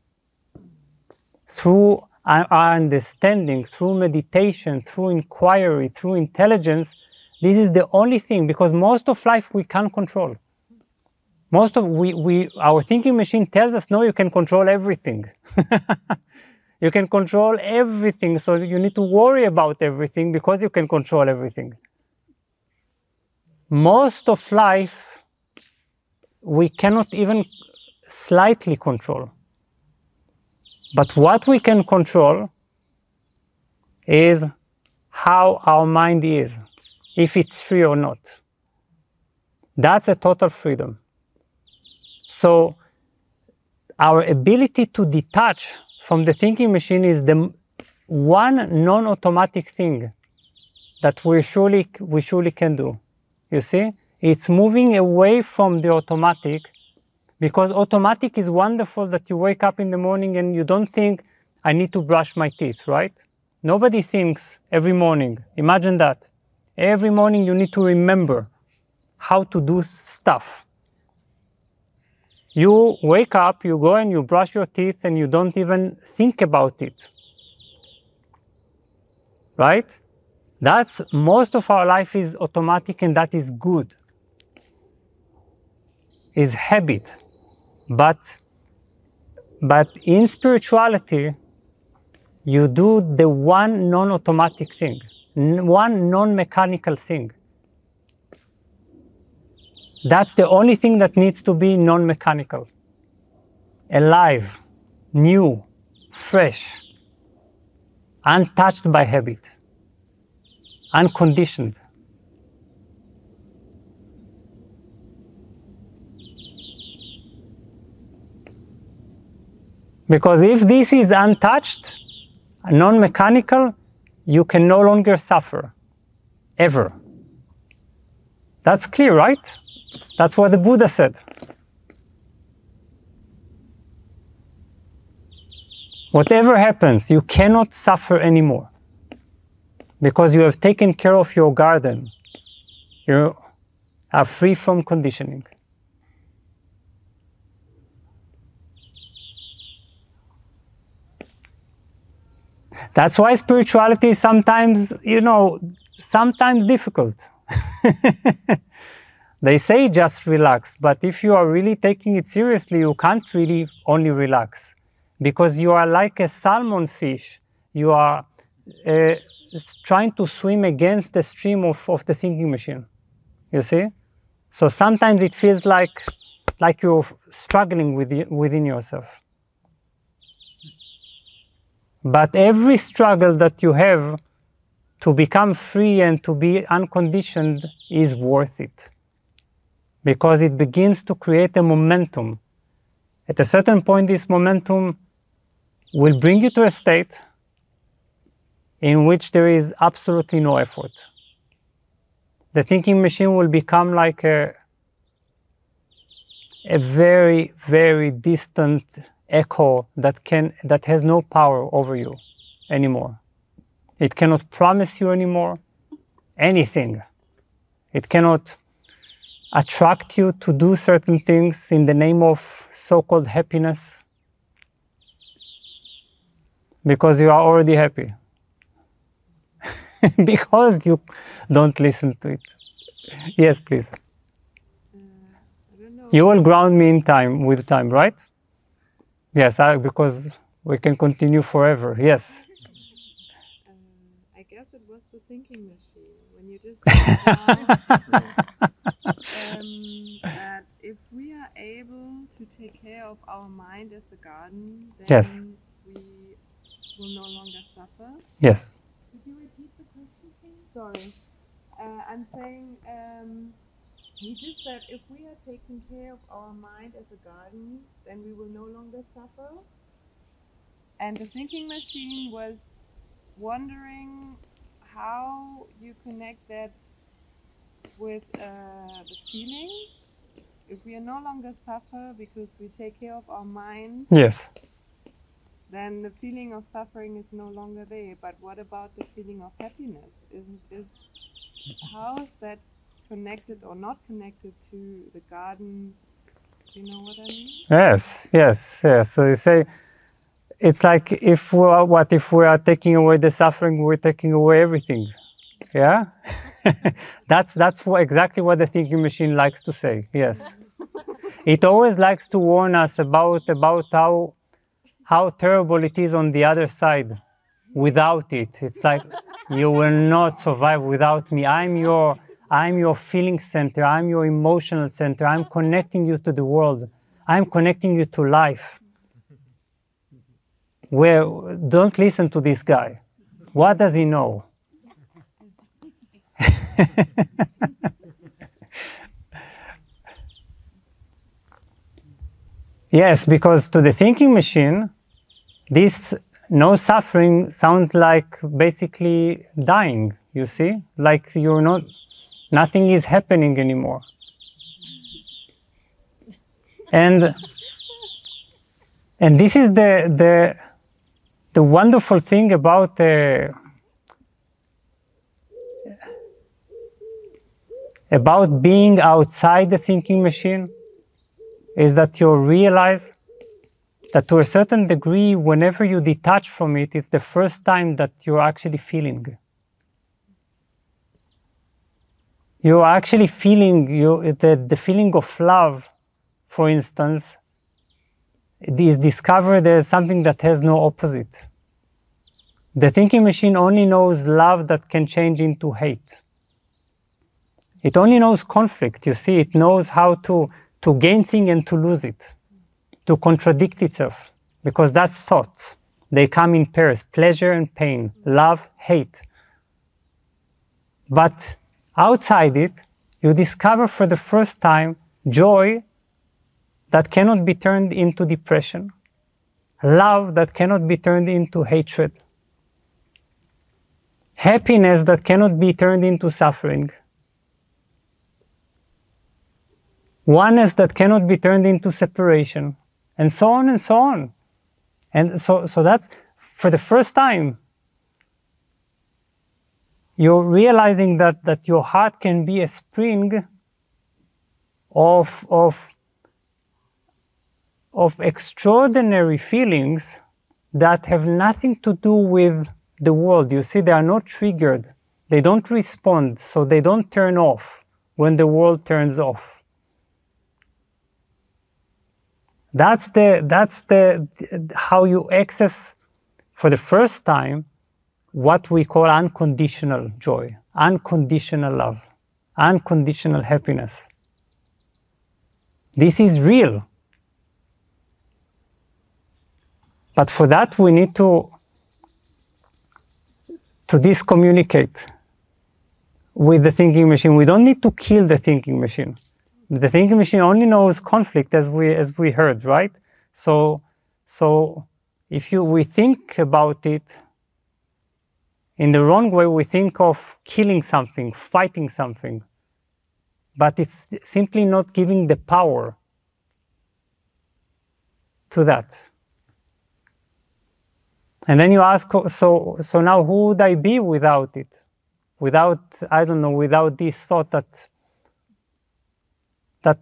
Through our understanding, through meditation, through inquiry, through intelligence, this is the only thing, because most of life we can't control. Our thinking machine tells us, no, you can control everything. You can control everything, so you need to worry about everything because you can control everything. Most of life we cannot even slightly control. But what we can control is how our mind is, if it's free or not. That's a total freedom. So our ability to detach from the thinking machine is the one non-automatic thing that we surely can do. You see? It's moving away from the automatic, because automatic is wonderful that you wake up in the morning and you don't think, I need to brush my teeth, right? Nobody thinks every morning. Imagine that. Every morning you need to remember how to do stuff. You wake up, you go and you brush your teeth and you don't even think about it. Right? That's most of our life is automatic, and that is good. Is habit. But in spirituality, you do the one non-automatic thing, one non-mechanical thing. That's the only thing that needs to be non-mechanical, alive, new, fresh, untouched by habit, unconditioned. Because if this is untouched, non-mechanical, you can no longer suffer, ever. That's clear, right? That's what the Buddha said. Whatever happens, you cannot suffer anymore, because you have taken care of your garden. You are free from conditioning. That's why spirituality is sometimes, sometimes difficult. They say just relax, but if you are really taking it seriously, you can't really only relax, because you are like a salmon fish. You are trying to swim against the stream of the thinking machine, you see? So sometimes it feels like you're struggling within yourself. But every struggle that you have to become free and to be unconditioned is worth it. Because it begins to create a momentum. At a certain point, this momentum will bring you to a state in which there is absolutely no effort. The thinking machine will become like a very, very distant echo that has no power over you anymore. It cannot promise you anymore anything. It cannot attract you to do certain things in the name of so-called happiness, because you are already happy. Because you don't listen to it. Yes, please. I don't know. You will ground me with time, right? Yes, because we can continue forever. Yes. I guess it was the thinking machine when you just said that if we are able to take care of our mind as the garden, then Yes. we will no longer suffer. Yes. Could you repeat the question, please? Sorry. I'm saying, you just said if we are taking care of our mind as a garden, then we will no longer suffer. And the thinking machine was wondering how you connect that with the feelings. If we are no longer suffer because we take care of our mind, Yes. then the feeling of suffering is no longer there. But what about the feeling of happiness? How is that connected or not connected to the garden? You know what I mean? Yes. Yes. Yes. So you say, it's like if we are taking away the suffering, we're taking away everything. Yeah. that's exactly what the thinking machine likes to say. Yes. It always likes to warn us about how terrible it is on the other side. Without it, it's like you will not survive without me. I'm your feeling center. I'm your emotional center. I'm connecting you to the world. I'm connecting you to life. Don't listen to this guy. What does he know? Yes, because to the thinking machine, this no suffering sounds like basically dying, you see? Like nothing is happening anymore. And this is the wonderful thing about being outside the thinking machine, is that you realize that to a certain degree, whenever you detach from it, it's the first time that you're actually feeling. You're actually feeling the feeling of love, for instance, is discovered as something that has no opposite. The thinking machine only knows love that can change into hate. It only knows conflict, you see. It knows how to gain things and to lose it, to contradict itself, because that's thoughts. They come in pairs, pleasure and pain, love, hate. But outside it, you discover for the first time joy that cannot be turned into depression, love that cannot be turned into hatred, happiness that cannot be turned into suffering, oneness that cannot be turned into separation, and so on and so on. And so that's, for the first time, you're realizing that your heart can be a spring of extraordinary feelings that have nothing to do with the world. You see, they are not triggered. They don't respond, so they don't turn off when the world turns off. That's how you access, for the first time, what we call unconditional joy, unconditional love, unconditional happiness. This is real. But for that, we need to discommunicate with the thinking machine. We don't need to kill the thinking machine. The thinking machine only knows conflict, as we heard, right? So if we think about it in the wrong way, we think of killing something, fighting something, but it's simply not giving the power to that. And then you ask, so now who would I be without it? Without, I don't know, without this thought that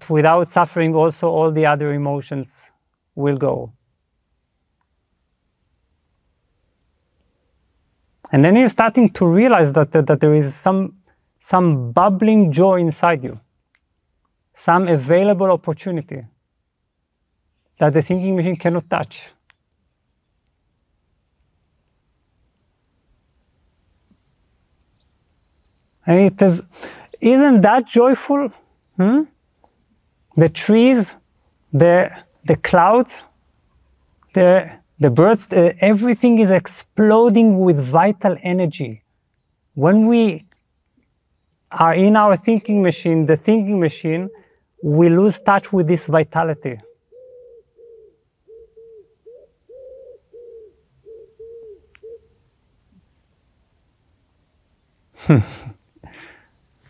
without suffering also all the other emotions will go. And then you're starting to realize that there is some bubbling joy inside you, some available opportunity that the thinking machine cannot touch. And isn't that joyful? The trees, the clouds, the birds, everything is exploding with vital energy. When we are in our thinking machine, the thinking machine, we lose touch with this vitality.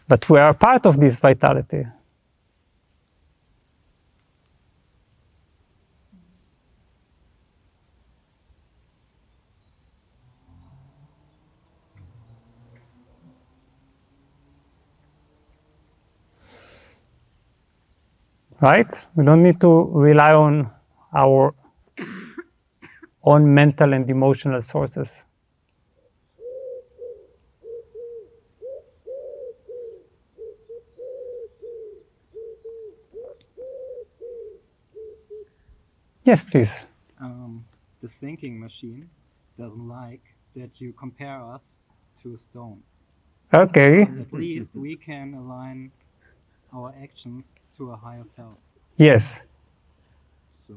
But we are part of this vitality. Right? We don't need to rely on our own mental and emotional sources. Yes, please. The thinking machine doesn't like that you compare us to a stone. Okay. Because at least we can align our actions to a higher self. Yes. So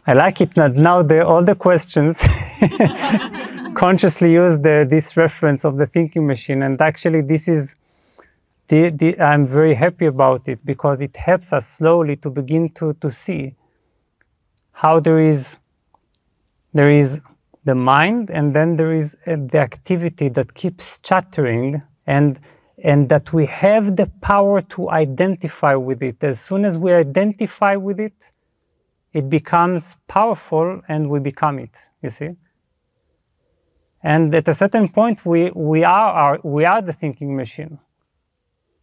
I like it. Now all the questions consciously use this reference of the thinking machine, and actually this is I'm very happy about it, because it helps us slowly to begin to see how there is the mind, and then there is the activity that keeps chattering, and that we have the power to identify with it. As soon as we identify with it, it becomes powerful, and we become it. You see. And at a certain point, we are the thinking machine.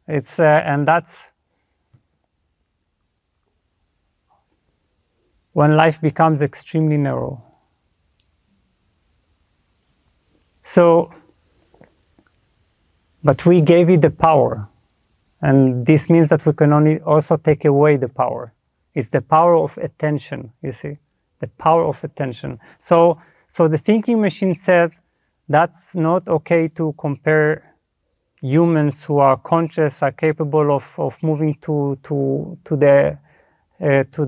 It's and that's when life becomes extremely narrow. So, but we gave it the power, and this means that we can only also take away the power. It's the power of attention. You see, the power of attention. So the thinking machine says that's not okay to compare humans who are conscious, are capable of moving to the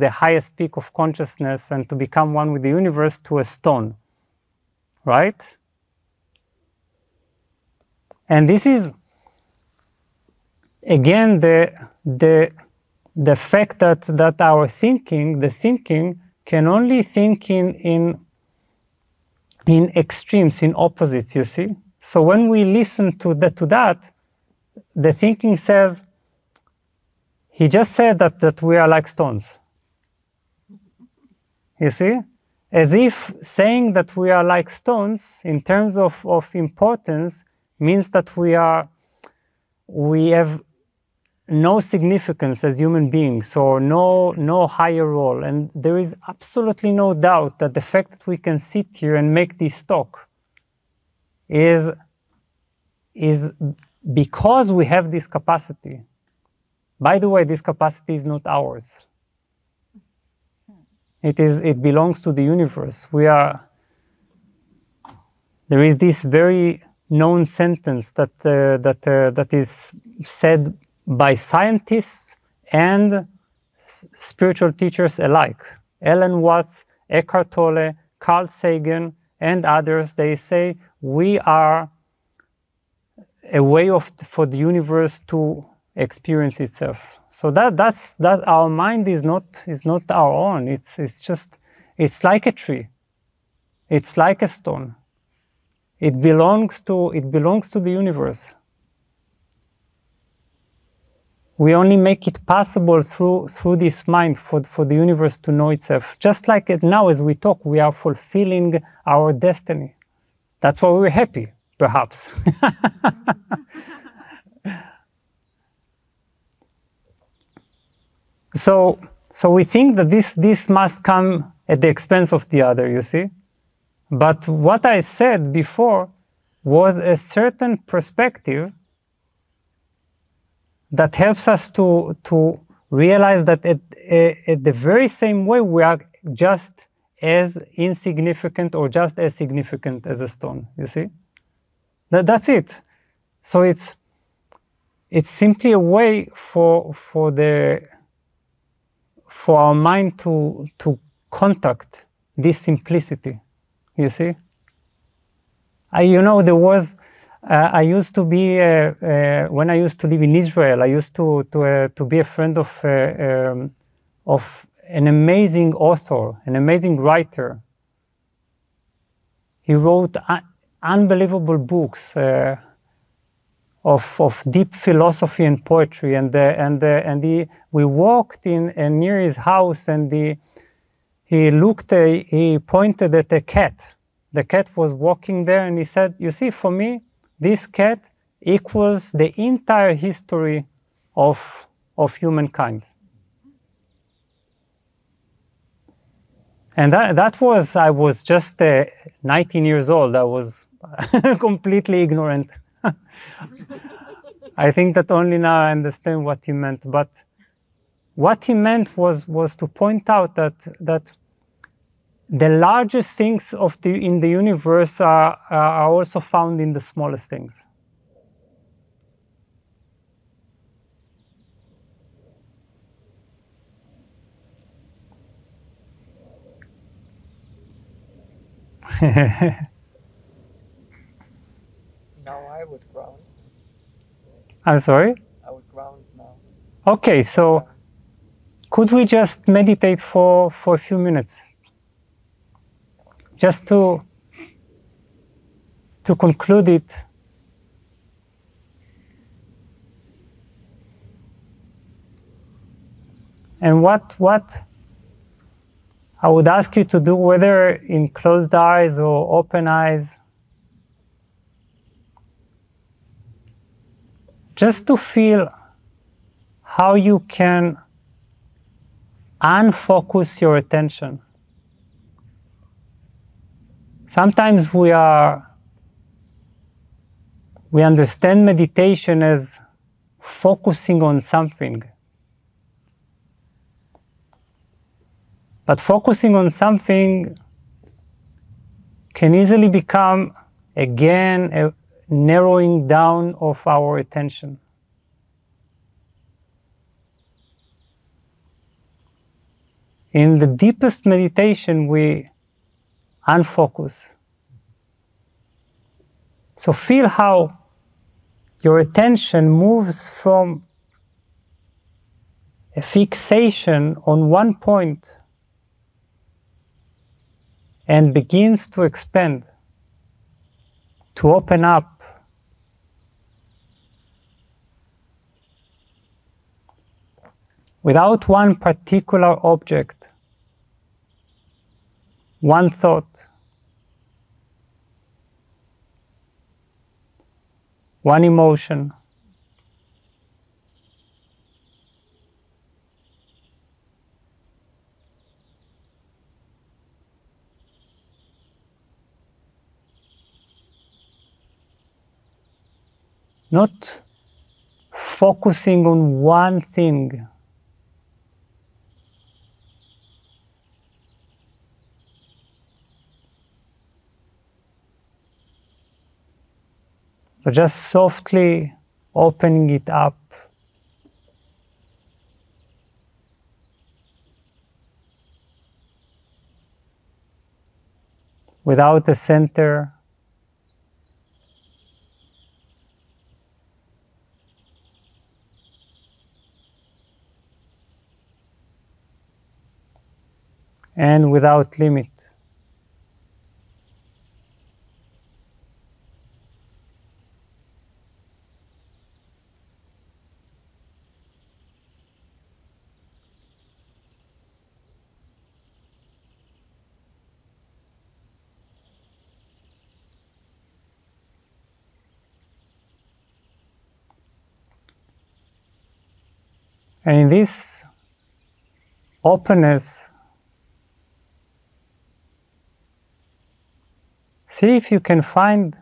highest peak of consciousness and to become one with the universe, to a stone, right? And this is again the fact that our the thinking can only think in extremes, in opposites. You see. So when we listen to that, the thinking says, he just said that we are like stones. You see? As if saying that we are like stones in terms of importance means that we have no significance as human beings, or no higher role. And there is absolutely no doubt that the fact that we can sit here and make this talk is because we have this capacity. By the way, this capacity is not ours. It belongs to the universe. There is this very known sentence that is said by scientists and spiritual teachers alike. Alan Watts, Eckhart Tolle, Carl Sagan, and others, they say we are a way for the universe to experience itself. So that our mind is not our own. It's like a tree. It's like a stone. It belongs to the universe. We only make it possible through this mind for the universe to know itself. Just like now as we talk, we are fulfilling our destiny. That's why we're happy, perhaps. So we think that this must come at the expense of the other, you see? But what I said before was a certain perspective that helps us to realize that at the very same way we are just as insignificant or just as significant as a stone, you see? That's it. So it's simply a way for our mind to contact this simplicity, you see? There was, I used to be, when I used to live in Israel, I used to be a friend of an amazing author, an amazing writer. He wrote unbelievable books of deep philosophy and poetry, we walked near his house, and he pointed at a cat. The cat was walking there, and he said, "You see, for me, this cat equals the entire history of humankind." And I was just 19 years old. I was completely ignorant. I think that only now I understand what he meant. But what he meant was to point out that the largest things in the universe are also found in the smallest things. Now I would ground. I'm sorry? I would ground now. Okay, so could we just meditate for a few minutes? Just to conclude it. And what I would ask you to do, whether in closed eyes or open eyes, just to feel how you can unfocus your attention. Sometimes we understand meditation as focusing on something. But focusing on something can easily become, again, a narrowing down of our attention. In the deepest meditation, we unfocus. So feel how your attention moves from a fixation on one point and begins to expand, to open up. Without one particular object, one thought, one emotion, not focusing on one thing, but just softly opening it up without a center. And without limit. And in this openness, see if you can find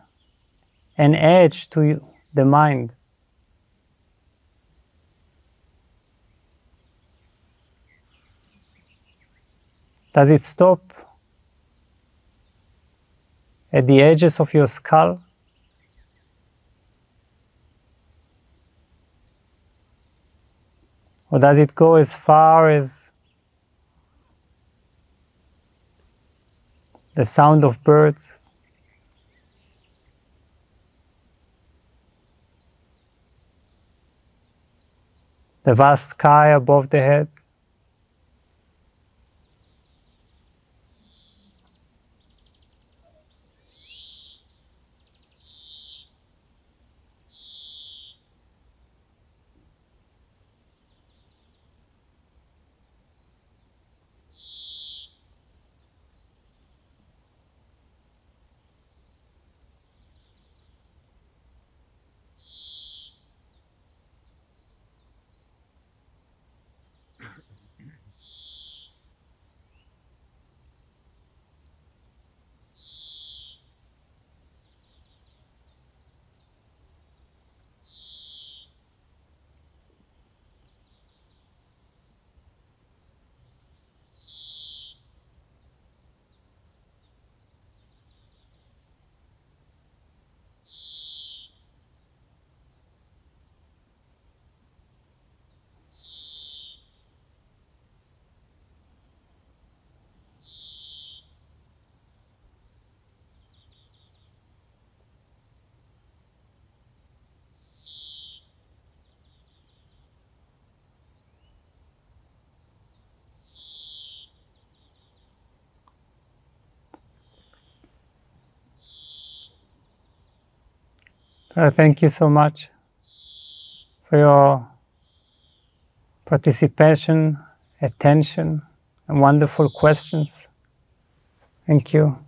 an edge to the mind. Does it stop at the edges of your skull? Or does it go as far as the sound of birds? The vast sky above the head? Thank you so much for your participation, attention, and wonderful questions. Thank you.